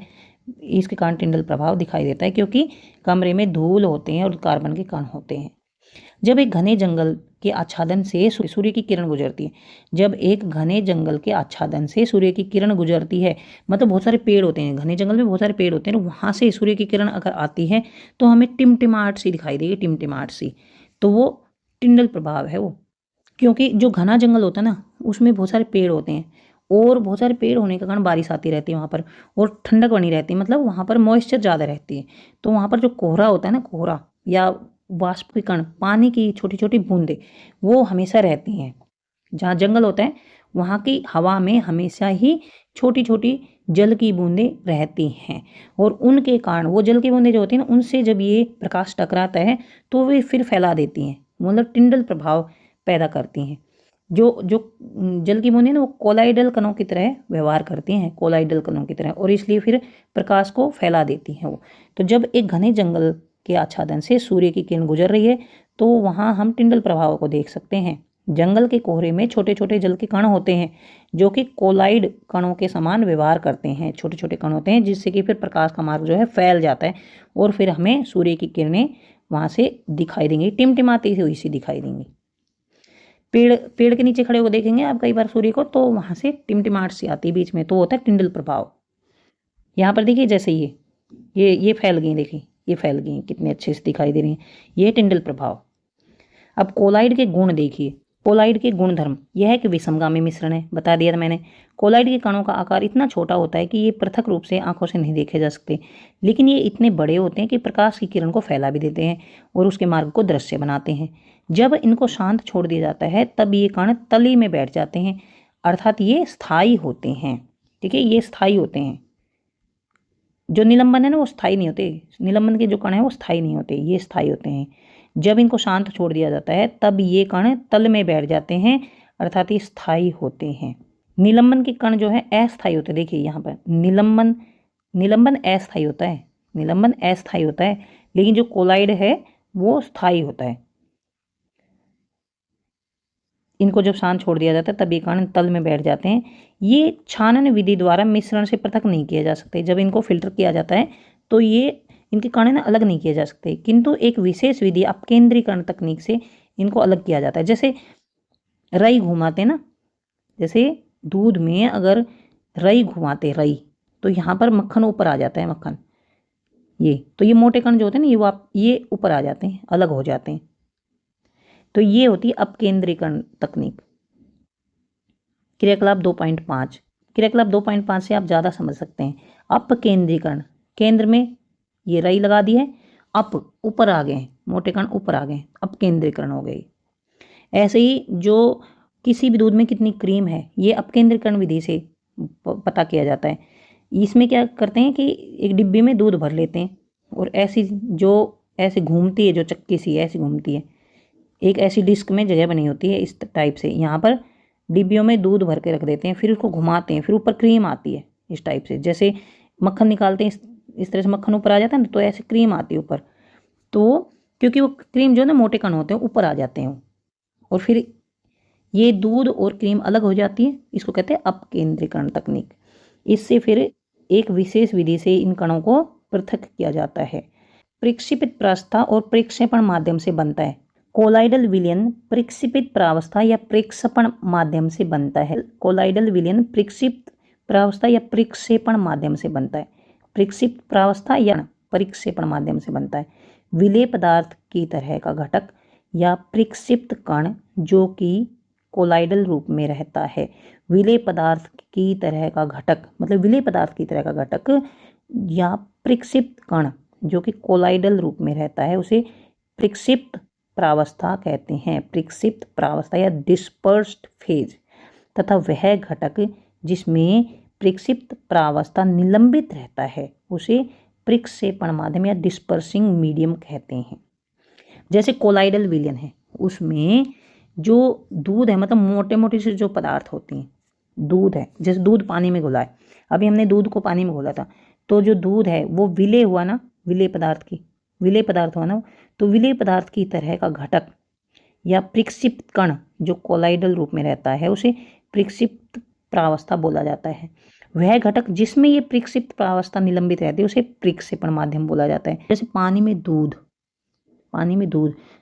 इसके कारण टिंडल प्रभाव दिखाई देता है, क्योंकि कमरे में धूल होते हैं और कार्बन के कण होते हैं। जब एक घने जंगल के आच्छादन से सूर्य की किरण गुजरती है, जब एक घने जंगल के आच्छादन से सूर्य की किरण गुजरती है, मतलब बहुत सारे पेड़ होते हैं, घने जंगल में बहुत सारे पेड़ होते हैं, वहाँ से सूर्य की किरण अगर आती है तो हमें टिमटिमाहट सी दिखाई देगी, टिमटिमाहट सी, तो वो टिंडल प्रभाव है वो। क्योंकि जो घना जंगल होता है ना, उसमें बहुत सारे पेड़ होते हैं, और बहुत सारे पेड़ होने के कारण बारिश आती रहती है वहाँ पर, और ठंडक बनी रहती है, मतलब वहाँ पर मॉइस्चर ज़्यादा रहती है। तो वहाँ पर जो कोहरा होता है ना, कोहरा या वाष्प के कण, पानी की छोटी छोटी बूंदें, वो हमेशा रहती हैं। जहाँ जंगल होता है वहाँ की हवा में हमेशा ही छोटी छोटी जल की बूंदें रहती हैं, और उनके कारण वो जल की बूंदें जो होती हैं ना, उनसे जब ये प्रकाश टकराता है तो वे फिर फैला देती हैं, मतलब टिंडल प्रभाव पैदा करती हैं। जो जो जल की बूंदें ना, वो कोलाइडल कणों की तरह व्यवहार करती हैं, कोलाइडल कणों की तरह, और इसलिए फिर प्रकाश को फैला देती हैं वो। तो जब एक घने जंगल के आच्छादन से सूर्य की किरण गुजर रही है तो वहाँ हम टिंडल प्रभाव को देख सकते हैं। जंगल के कोहरे में छोटे छोटे जल के कण होते हैं जो कि कोलाइड कणों के समान व्यवहार करते हैं, छोटे छोटे कण होते हैं, जिससे कि फिर प्रकाश का मार्ग जो है फैल जाता है, और फिर हमें सूर्य की किरणें वहाँ से दिखाई देंगी, टिमटिमाती हुई सी दिखाई देंगी। पेड़ के नीचे खड़े होकर देखेंगे आप कई बार सूर्य को, तो वहाँ से टिमटिमाहट सी आती है बीच में, तो होता है टिंडल प्रभाव। यहाँ पर देखिए जैसे ये फैल गई, देखिए ये फैल गई, कितने अच्छे से दिखाई दे रही हैं, ये टिंडल प्रभाव। अब कोलाइड के गुण देखिए, कोलाइड के गुण धर्म, यह है कि विषमगामी मिश्रण है, बता दिया था मैंने। कोलाइड के कणों का आकार इतना छोटा होता है कि ये पृथक रूप से आंखों से नहीं देखे जा सकते, लेकिन ये इतने बड़े होते हैं कि प्रकाश की किरण को फैला भी देते हैं और उसके मार्ग को दृश्य बनाते हैं। जब इनको शांत छोड़ दिया जाता है तब ये कण तली में बैठ जाते हैं, अर्थात ये स्थायी होते हैं। ठीक है, ये स्थायी होते हैं। जो निलंबन है ना, वो स्थायी नहीं होते, निलंबन के जो कण है वो स्थायी नहीं होते, ये स्थायी होते हैं। जब इनको शांत छोड़ दिया जाता है तब ये कण तल में बैठ जाते हैं, अर्थात ये स्थायी होते हैं। निलंबन के कण जो है अस्थायी होते हैं, देखिए यहाँ पर निलंबन अस्थायी होता है, निलंबन अस्थायी होता है, लेकिन जो कोलाइड है वो स्थायी होता है। इनको जब शांत छोड़ दिया जाता है तब ये कण तल में बैठ जाते हैं। ये छानन विधि द्वारा मिश्रण से पृथक नहीं किए जा सकते, जब इनको फिल्टर किया जाता है तो ये इनके कण ना अलग नहीं किए जा सकते, किंतु एक विशेष विधि अपकेंद्रीकरण तकनीक से इनको अलग किया जाता है। जैसे रई घुमाते ना, जैसे दूध में अगर रई घुमाते, रई, तो यहाँ पर मक्खन ऊपर आ जाता है, मक्खन ये तो ये मोटे कण जो होते हैं ना ये ऊपर आ जाते हैं, अलग हो जाते हैं। तो ये होती है अपकेंद्रीकरण तकनीक। क्रियाकलाप 2.5, क्रियाकलाप 2.5 से आप ज़्यादा समझ सकते हैं। अपकेंद्रीकरण, केंद्र में ये रई लगा दी है, अप ऊपर आ गए, मोटे कण ऊपर आ गए, अपकेंद्रीकरण हो गई। ऐसे ही जो किसी भी दूध में कितनी क्रीम है ये अपकेंद्रीकरण विधि से पता किया जाता है। इसमें क्या करते हैं कि एक डिब्बी में दूध भर लेते हैं और ऐसे घूमती है, जो चक्की सी ऐसी घूमती है, एक ऐसी डिस्क में जगह बनी होती है इस टाइप से, यहाँ पर डिब्बियों में दूध भर के रख देते हैं, फिर उसको घुमाते हैं, फिर ऊपर क्रीम आती है इस टाइप से, जैसे मक्खन निकालते हैं इस तरह से मक्खन ऊपर आ जाता है ना, तो ऐसे क्रीम आती है ऊपर। तो क्योंकि वो क्रीम जो है ना मोटे कण होते हैं ऊपर आ जाते हैं, और फिर ये दूध और क्रीम अलग हो जाती है, इसको कहते हैं अपकेंद्रीकरण तकनीक। इससे फिर एक विशेष विधि से इन कणों को पृथक किया जाता है। प्रक्षेपित प्रावस्था और प्रक्षेपण माध्यम से बनता है। कोलाइडल विलयन प्रक्षेपित प्रावस्था या प्रक्षेपण माध्यम से बनता है। कोलाइडल विलयन प्रक्षेपित प्रावस्था या प्रक्षेपण माध्यम से बनता है। प्रक्षेपित प्रावस्था या प्रक्षेपण माध्यम से बनता है। विलेय पदार्थ की तरह का घटक या प्रक्षिप्त कण जो कि कोलाइडल रूप में रहता है। विलेय पदार्थ की तरह का घटक मतलब विलेय पदार्थ की तरह का घटक या प्रक्षिप्त कण जो कि कोलाइडल रूप में रहता है उसे प्रक्षिप्त प्रावस्था कहते हैं। प्रक्षिप्त प्रावस्था या डिस्पर्स्ड फेज। तथा वह घटक जिसमें प्रक्षिप्त प्रावस्था निलंबित रहता है उसे प्रक्षेपण माध्यम या डिस्पर्सिंग मीडियम कहते हैं। जैसे कोलाइडल विलयन है, उसमें जो दूध है मतलब मोटे मोटे से जो पदार्थ होते हैं, दूध है, जैसे दूध पानी में घुला है, अभी हमने दूध को पानी में घोला था, तो जो दूध है वो विलेय हुआ ना, विलेय पदार्थ हुआ ना, तो विलेय पदार्थ की तरह का घटक या प्रक्षिप्त कण जो कोलाइडल रूप में रहता है उसे प्रक्षिप्त प्रावस्था बोला जाता है। वह घटक जिसमें ये प्रक्षिप्त प्रावस्था निलंबित रहती है उसे प्रक्षेपण माध्यम बोला जाता है। जैसे पानी में दूध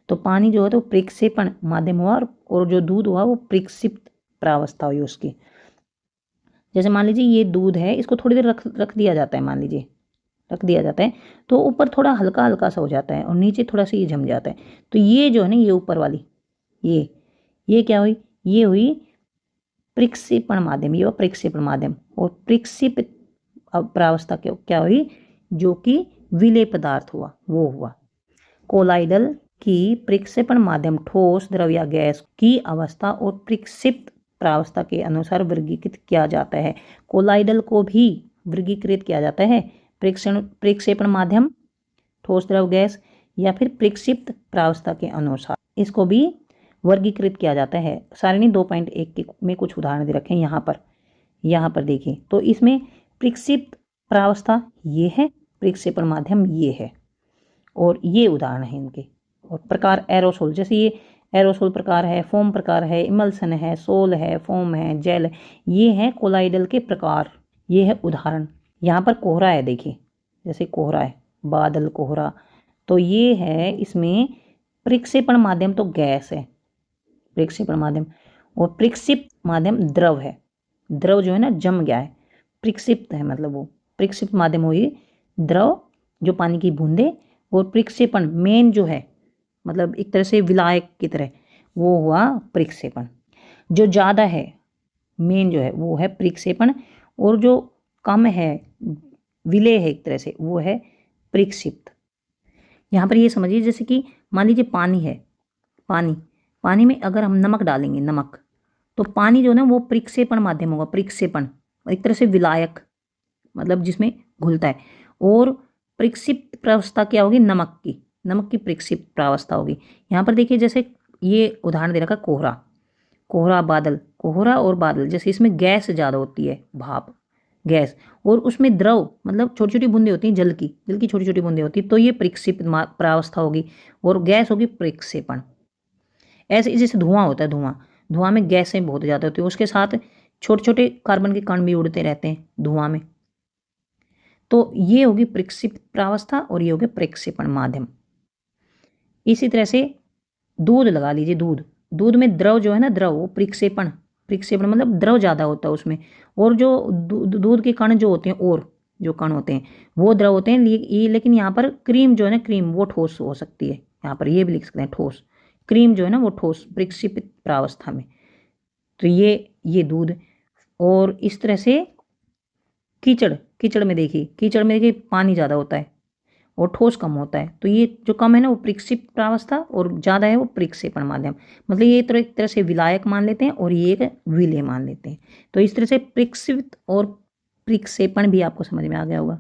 तो पानी जो है तो प्रक्षेपण माध्यम हुआ और जो दूध हुआ वो प्रक्षिप्त प्रावस्था हुई उसकी। जैसे मान लीजिए ये दूध है, इसको थोड़ी देर रख दिया जाता है, मान लीजिए रख दिया जाता है तो ऊपर थोड़ा हल्का हल्का सा हो जाता है और नीचे थोड़ा सा ये जम जाता है। तो ये जो है ना, ये ऊपर वाली ये क्या हुई, ये हुई प्रक्षेपण माध्यम, ये हुआ प्रक्षेपण माध्यम। और प्रक्षेपित प्रावस्था क्या हुई, जो कि विलेय पदार्थ हुआ वो हुआ। कोलाइडल की प्रक्षेपण माध्यम ठोस, द्रव या गैस की अवस्था और प्रक्षिप्त प्रावस्था के अनुसार वर्गीकृत किया जाता है। कोलाइडल को भी वर्गीकृत किया जाता है प्रक्षेपण माध्यम, ठोस, द्रव, गैस या फिर प्रक्षिप्त प्रावस्था के अनुसार, इसको भी वर्गीकृत किया जाता है। सारणी 2.1 में कुछ उदाहरण दे रखे हैं यहाँ पर देखिए, तो इसमें प्रक्षिप्त प्रावस्था ये है, प्रक्षेपण माध्यम ये है, और ये उदाहरण है इनके। और प्रकार एरोसोल, जैसे ये एरोसोल प्रकार है, फोम प्रकार है, इमल्सन है, सोल है, फोम है, जेल है, ये है कोलाइडल के प्रकार, ये है उदाहरण। यहाँ पर कोहरा है, देखिए जैसे कोहरा है, बादल कोहरा, तो ये है, इसमें प्रक्षेपण माध्यम तो गैस है, प्रक्षेपण माध्यम, और प्रक्षिप्त माध्यम द्रव है, द्रव जो है ना जम गया है, प्रक्षिप्त है मतलब वो प्रक्षिप्त माध्यम हुई द्रव जो पानी की बूंदे, और प्रक्षेपण मेन जो है मतलब एक तरह से विलायक की तरह वो हुआ प्रक्षेपण। जो ज़्यादा है मेन जो है वो है प्रक्षेपण, और जो कम है विलेय है एक तरह से वो है प्रक्षिप्त। यहाँ पर ये समझिए जैसे कि मान लीजिए पानी है, पानी में अगर हम नमक डालेंगे, नमक, तो पानी जो है ना वो प्रक्षेपण माध्यम होगा, प्रक्षेपण एक तरह से विलायक मतलब जिसमें घुलता है। और प्रक्षिप्त प्रावस्था क्या होगी, नमक की प्रक्षिप्त प्रावस्था होगी। यहाँ पर देखिए जैसे ये उदाहरण दे रखा कोहरा, बादल, कोहरा और बादल, जैसे इसमें गैस ज़्यादा होती है, भाप गैस, और उसमें द्रव मतलब छोटी छोटी बूंदें होती हैं, जल की छोटी छोटी बूंदें होती हैं, तो ये प्रक्षिप्त प्रावस्था होगी, और गैस होगी प्रक्षेपण। ऐसे जैसे धुआं होता है, धुआं में गैसें बहुत ज़्यादा होती है, उसके साथ छोटे छोटे कार्बन के कण भी उड़ते रहते हैं धुआं में, तो ये होगी प्रक्षिप्त प्रावस्था और ये हो गया प्रक्षेपण माध्यम। इसी तरह से दूध लगा लीजिए, दूध में द्रव जो है ना, द्रव वो प्रक्षेपण मतलब द्रव ज़्यादा होता है उसमें, और जो दूध के कण जो होते हैं और जो कण होते हैं वो द्रव होते हैं, लेकिन यहाँ पर क्रीम जो है ना, क्रीम वो ठोस हो सकती है। यहाँ पर ये भी लिख सकते हैं ठोस, क्रीम जो है ना वो ठोस प्रक्षेपित प्रावस्था में। तो ये दूध। और इस तरह से कीचड़ में देखिए पानी ज़्यादा होता है और ठोस कम होता है। तो ये जो कम है ना वो प्रक्षेपित प्रावस्था और ज़्यादा है वो प्रक्षेपण माध्यम। मतलब ये तो एक तरह से विलायक मान लेते हैं और ये एक विलेय मान लेते हैं। तो इस तरह से प्रक्षेपित और प्रक्षेपण भी आपको समझ में आ गया होगा।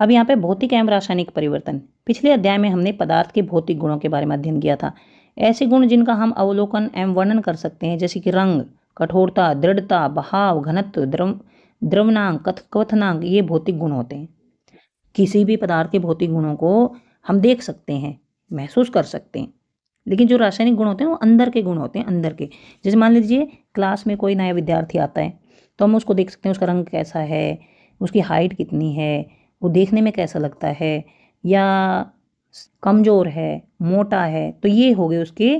अब यहाँ पे भौतिक एवं रासायनिक परिवर्तन। पिछले अध्याय में हमने पदार्थ के भौतिक गुणों के बारे में अध्ययन किया था। ऐसे गुण जिनका हम अवलोकन एवं वर्णन कर सकते हैं, जैसे कि रंग, कठोरता, दृढ़ता, बहाव, घनत्व, द्रवनांक, क्वथनांक, ये भौतिक गुण होते हैं। किसी भी पदार्थ के भौतिक गुणों को हम देख सकते हैं, महसूस कर सकते हैं। लेकिन जो रासायनिक गुण होते हैं वो अंदर के गुण होते हैं, अंदर के। जैसे मान लीजिए क्लास में कोई नया विद्यार्थी आता है तो हम उसको देख सकते हैं, उसका रंग कैसा है, उसकी हाइट कितनी है, वो देखने में कैसा लगता है, या कमज़ोर है, मोटा है। तो ये हो गए उसके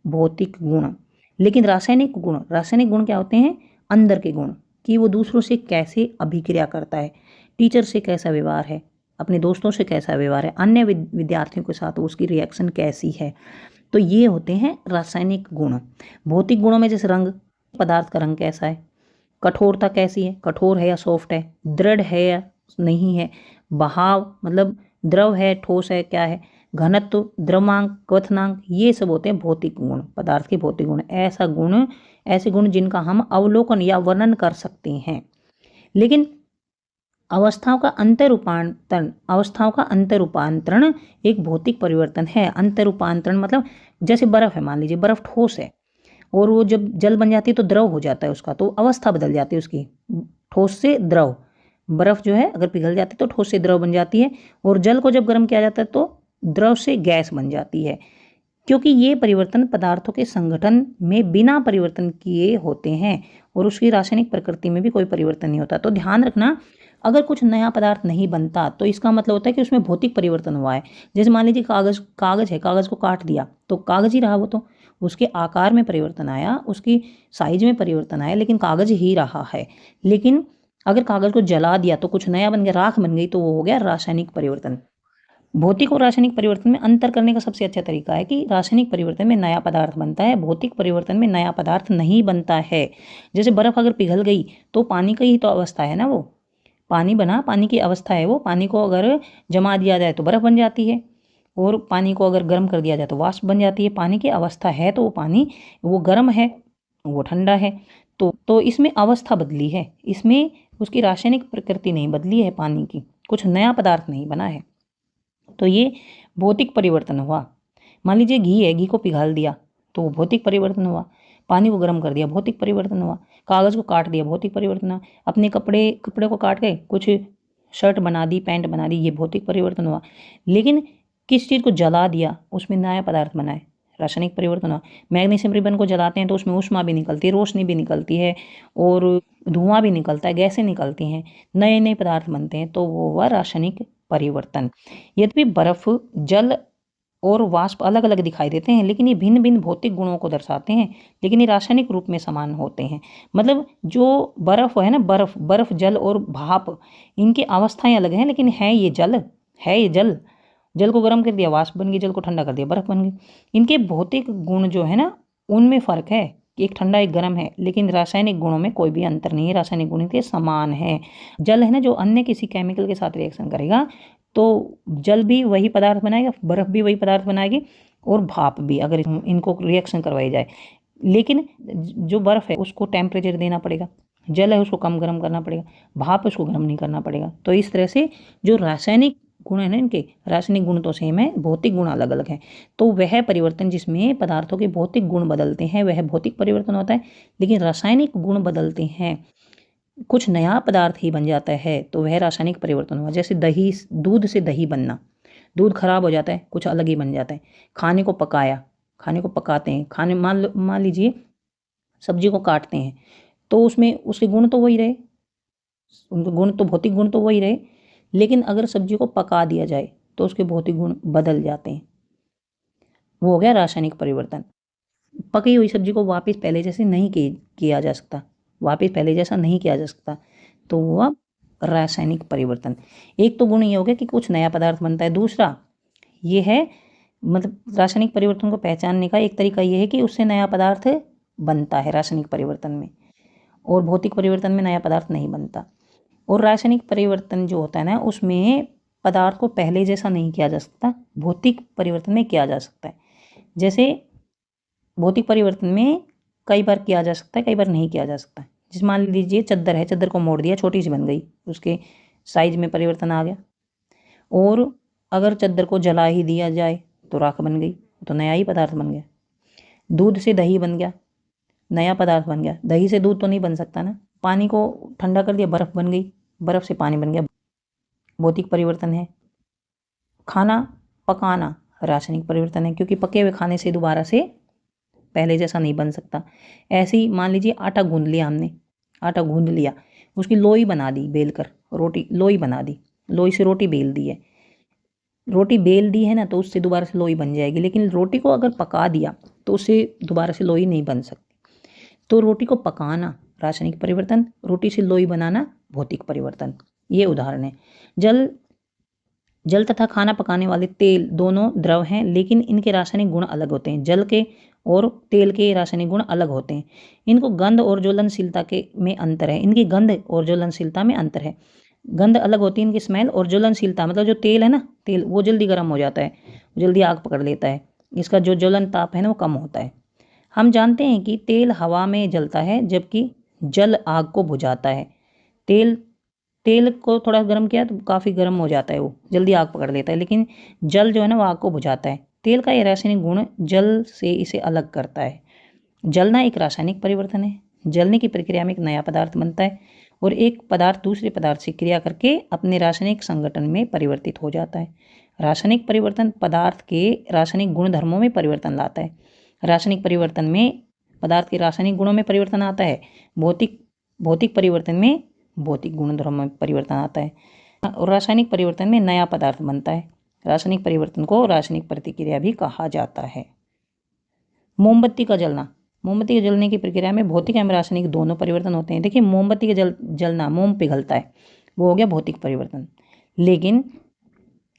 भौतिक गुण। लेकिन रासायनिक गुण क्या होते हैं? अंदर के गुण, कि वो दूसरों से कैसे अभिक्रिया करता है, टीचर से कैसा व्यवहार है, अपने दोस्तों से कैसा व्यवहार है, अन्य विद्यार्थियों के साथ उसकी रिएक्शन कैसी है। तो ये होते हैं रासायनिक गुण। भौतिक गुणों में जैसे रंग, पदार्थ का रंग कैसा है, कठोरता कैसी है, कठोर है या सॉफ्ट है, दृढ़ है या नहीं है, बहाव मतलब द्रव है, ठोस है, क्या है, घनत्व, द्रव्यांक, क्वथनांक, ये सब होते हैं भौतिक गुण, पदार्थ के भौतिक गुण। ऐसे गुण जिनका हम अवलोकन या वर्णन कर सकते हैं। लेकिन अवस्थाओं का अंतर रूपांतरण एक भौतिक परिवर्तन है। अंतर रूपांतरण मतलब जैसे बर्फ है, मान लीजिए बर्फ ठोस है और वो जब जल बन जाती है तो द्रव हो जाता है उसका, तो अवस्था बदल जाती है उसकी, ठोस से द्रव। बर्फ जो है अगर पिघल जाती है तो ठोस से द्रव बन जाती है, और जल को जब गर्म किया जाता है तो द्रव से गैस बन जाती है। क्योंकि ये परिवर्तन पदार्थों के संगठन में बिना परिवर्तन किए होते हैं और उसकी रासायनिक प्रकृति में भी कोई परिवर्तन नहीं होता। तो ध्यान रखना, अगर कुछ नया पदार्थ नहीं बनता तो इसका मतलब होता है कि उसमें भौतिक परिवर्तन हुआ है। जैसे मान लीजिए कागज है, कागज को काट दिया तो कागज ही रहा, वो तो उसके आकार में परिवर्तन आया, उसकी साइज में परिवर्तन आया, लेकिन कागज ही रहा है। लेकिन अगर कागज को जला दिया तो कुछ नया बन गया, राख बन गई, तो वो हो गया रासायनिक परिवर्तन। भौतिक और रासायनिक परिवर्तन में अंतर करने का सबसे अच्छा तरीका है कि रासायनिक परिवर्तन में नया पदार्थ बनता है, भौतिक परिवर्तन में नया पदार्थ नहीं बनता है। जैसे बर्फ अगर पिघल गई तो पानी की ही तो अवस्था है ना, वो पानी बना, पानी की अवस्था है वो। पानी को अगर जमा दिया जाए तो बर्फ बन जाती है, और पानी को अगर गर्म कर दिया जाए तो वाष्प बन जाती है। पानी की अवस्था है तो वो पानी, वो गर्म है, वो ठंडा है। तो इसमें अवस्था बदली है, इसमें उसकी रासायनिक प्रकृति नहीं बदली है पानी की, कुछ नया पदार्थ नहीं बना है। तो ये भौतिक परिवर्तन हुआ। मान लीजिए घी है, घी को पिघाल दिया तो वो भौतिक परिवर्तन हुआ। पानी को गर्म कर दिया, भौतिक परिवर्तन हुआ। कागज़ को काट दिया, भौतिक परिवर्तन हुआ। अपने कपड़े को काट के कुछ शर्ट बना दी, पैंट बना दी, ये भौतिक परिवर्तन हुआ। लेकिन किस चीज़ को जला दिया, उसमें नया पदार्थ बना है, रासायनिक परिवर्तन हुआ। मैग्नीशियम रिबन को जलाते हैं तो उसमें ऊष्मा भी निकलती है, रोशनी भी निकलती है, और धुआं भी निकलता है, गैसें निकलती हैं, नए नए पदार्थ बनते हैं, तो वो हुआ रासायनिक परिवर्तन। यद्यपि बर्फ, जल और वाष्प अलग अलग दिखाई देते हैं, लेकिन ये भिन्न भिन्न भौतिक गुणों को दर्शाते हैं, लेकिन ये रासायनिक रूप में समान होते हैं। मतलब जो बर्फ है ना, बर्फ, जल और भाप, इनकी अवस्थाएं अलग हैं, लेकिन है ये जल। जल को गर्म कर दिया, वाष्प बन गई, जल को ठंडा कर दिया, बर्फ बन गई। इनके भौतिक गुण जो है ना, उनमें फ़र्क है कि एक ठंडा एक गर्म है, लेकिन रासायनिक गुणों में कोई भी अंतर नहीं है, रासायनिक गुण के समान है। जल है ना, जो अन्य किसी केमिकल के साथ रिएक्शन करेगा तो जल भी वही पदार्थ बनाएगा, बर्फ भी वही पदार्थ बनाएगी, और भाप भी, अगर इनको रिएक्शन करवाई जाए। लेकिन जो बर्फ है उसको टेम्परेचर देना पड़ेगा, जल है उसको कम गर्म करना पड़ेगा, भाप उसको गर्म नहीं करना पड़ेगा। तो इस तरह से जो रासायनिक गुण है ना, इनके रासायनिक गुण तो सेम है, भौतिक गुण अलग अलग हैं। तो वह परिवर्तन जिसमें पदार्थों के भौतिक गुण बदलते हैं वह भौतिक परिवर्तन होता है। लेकिन रासायनिक गुण बदलते हैं, कुछ नया पदार्थ ही बन जाता है, तो वह रासायनिक परिवर्तन हुआ। जैसे दूध से दही बनना, दूध खराब हो जाता है, कुछ अलग ही बन जाता है। खाने को पकाते हैं, मान लीजिए सब्जी को काटते हैं तो उसमें उसके गुण तो वही रहे, उनके गुण तो, भौतिक गुण तो वही रहे, लेकिन अगर सब्जी को पका दिया जाए तो उसके भौतिक गुण बदल जाते हैं, वो हो गया रासायनिक परिवर्तन। पकी हुई सब्जी को वापस पहले जैसे नहीं किया जा सकता, तो हुआ रासायनिक परिवर्तन। एक तो गुण ये हो गया कि कुछ नया पदार्थ बनता है, दूसरा ये है मतलब रासायनिक परिवर्तन को पहचानने का एक तरीका ये है कि उससे नया पदार्थ बनता है रासायनिक परिवर्तन में, और भौतिक परिवर्तन में नया पदार्थ नहीं बनता। और रासायनिक परिवर्तन जो होता है ना, उसमें पदार्थ को पहले जैसा नहीं किया जा सकता, भौतिक परिवर्तन में किया जा सकता है। जैसे भौतिक परिवर्तन में कई बार किया जा सकता है, कई बार नहीं किया जा सकता। जिस मान लीजिए चद्दर है, चद्दर को मोड़ दिया, छोटी सी बन गई, उसके साइज में परिवर्तन आ गया। और अगर चद्दर को जला ही दिया जाए तो राख बन गई, तो नया ही पदार्थ बन गया। दूध से दही बन गया, नया पदार्थ बन गया। दही से दूध तो नहीं बन सकता ना। पानी को ठंडा कर दिया, बर्फ़ बन गई, बर्फ़ से पानी बन गया, भौतिक परिवर्तन है। खाना पकाना रासायनिक परिवर्तन है, क्योंकि पके हुए खाने से दोबारा से पहले जैसा नहीं बन सकता। ऐसे ही मान लीजिए आटा गूंद लिया हमने, आटा गूंद लिया, उसकी लोई बना दी, बेल कर रोटी लोई बना दी, लोई से रोटी बेल दी है। रोटी बेल दी है ना, तो उससे दोबारा से लोई बन जाएगी। लेकिन रोटी को अगर पका दिया तो उससे दोबारा से लोई नहीं बन सकती। तो रोटी को पकाना रासायनिक परिवर्तन, रोटी से लोई बनाना भौतिक परिवर्तन। ये उदाहरण है। जल तथा खाना पकाने वाले तेल दोनों द्रव हैं, लेकिन इनके रासायनिक गुण अलग होते हैं। जल के और तेल के रासायनिक गुण अलग होते हैं। इनको गंध और ज्वलनशीलता के में अंतर है। इनकी गंध और ज्वलनशीलता में अंतर है। गंध अलग होती है इनकी, स्मेल, और ज्वलनशीलता मतलब जो तेल है ना, तेल वो जल्दी गर्म हो जाता है, जल्दी आग पकड़ लेता है। इसका जो ज्वलन ताप है ना, वो कम होता है। हम जानते हैं कि तेल हवा में जलता है, जबकि जल आग को बुझाता है। तेल को थोड़ा गर्म किया तो काफ़ी गर्म हो जाता है, वो जल्दी आग पकड़ लेता है। लेकिन जल जो है ना, वो आग को बुझाता है। तेल का ये रासायनिक गुण जल से इसे अलग करता है। जलना एक रासायनिक परिवर्तन है। जलने की प्रक्रिया में एक नया पदार्थ बनता है, और एक पदार्थ दूसरे पदार्थ से क्रिया करके अपने रासायनिक संगठन में परिवर्तित हो जाता है। रासायनिक परिवर्तन पदार्थ के रासायनिक गुणधर्मों में परिवर्तन लाता है। रासायनिक परिवर्तन में पदार्थ के रासायनिक गुणों में परिवर्तन आता है। भौतिक परिवर्तन में भौतिक गुणधर्मों में परिवर्तन आता है। और रासायनिक परिवर्तन में नया पदार्थ बनता है। रासायनिक परिवर्तन को रासायनिक प्रतिक्रिया भी कहा जाता है। मोमबत्ती का जलना, मोमबत्ती के जलने की प्रक्रिया में भौतिक एवं रासायनिक दोनों परिवर्तन होते हैं। देखिए, मोमबत्ती के जलना, मोम पिघलता है, वो हो गया भौतिक परिवर्तन। लेकिन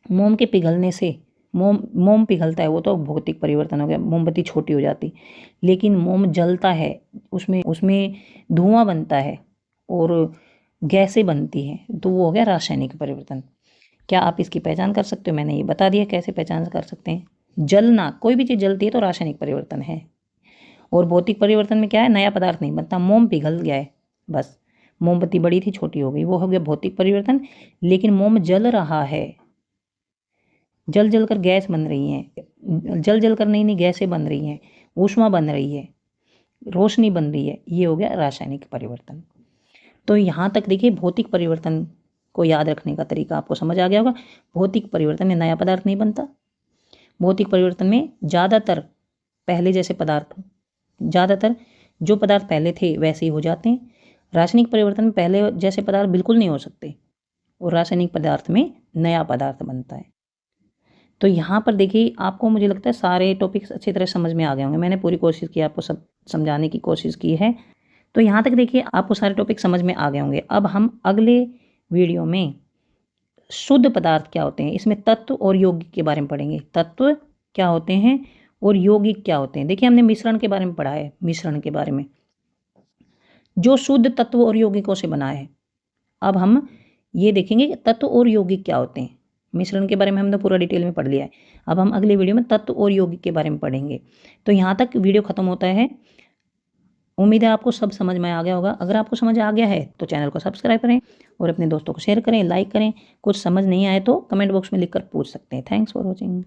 मोम के पिघलने से मोम पिघलता है, वो तो भौतिक परिवर्तन हो गया, मोमबत्ती छोटी हो जाती। लेकिन मोम जलता है, उसमें धुआं बनता है और गैसें बनती हैं, तो वो हो गया रासायनिक परिवर्तन। क्या आप इसकी पहचान कर सकते हो? मैंने ये बता दिया कैसे पहचान कर सकते हैं। जलना, कोई भी चीज़ जलती है तो रासायनिक परिवर्तन है। और भौतिक परिवर्तन में क्या है, नया पदार्थ नहीं बनता, मोम पिघल गया है, बस मोमबत्ती बड़ी थी छोटी हो गई, वो हो गया भौतिक परिवर्तन। लेकिन मोम जल रहा है, जल कर गैस बन रही है, जल कर नई नई गैसें बन रही हैं, ऊष्मा बन रही है, रोशनी बन रही है, ये हो गया रासायनिक परिवर्तन। तो यहाँ तक देखिए, भौतिक परिवर्तन को याद रखने का तरीका आपको समझ आ गया होगा। भौतिक परिवर्तन में नया पदार्थ नहीं बनता। भौतिक परिवर्तन में ज़्यादातर पहले जैसे पदार्थ, ज़्यादातर जो पदार्थ पहले थे वैसे ही हो जाते हैं। रासायनिक परिवर्तन में पहले जैसे पदार्थ बिल्कुल नहीं हो सकते, और रासायनिक पदार्थ में नया पदार्थ बनता है। तो यहाँ पर देखिए, आपको मुझे लगता है सारे टॉपिक्स अच्छी तरह समझ में आ गए होंगे। मैंने पूरी कोशिश की, आपको सब समझाने की कोशिश की है। तो यहाँ तक देखिए, आपको सारे टॉपिक समझ में आ गए होंगे। अब हम अगले वीडियो में शुद्ध पदार्थ क्या होते हैं, इसमें तत्व और यौगिक के बारे में पढ़ेंगे। तत्व क्या होते हैं और यौगिक क्या होते हैं। देखिए, हमने मिश्रण के बारे में पढ़ा है, मिश्रण के बारे में जो शुद्ध तत्व और यौगिकों से बना है। अब हम ये देखेंगे कि तत्व और यौगिक क्या होते हैं। मिश्रण के बारे में हमने पूरा डिटेल में पढ़ लिया है। अब हम अगले वीडियो में तत्व और यौगिक के बारे में पढ़ेंगे। तो यहाँ तक वीडियो खत्म होता है। उम्मीद है आपको सब समझ में आ गया होगा। अगर आपको समझ आ गया है तो चैनल को सब्सक्राइब करें और अपने दोस्तों को शेयर करें, लाइक करें। कुछ समझ नहीं आए तो कमेंट बॉक्स में लिखकर पूछ सकते हैं। Thanks for watching.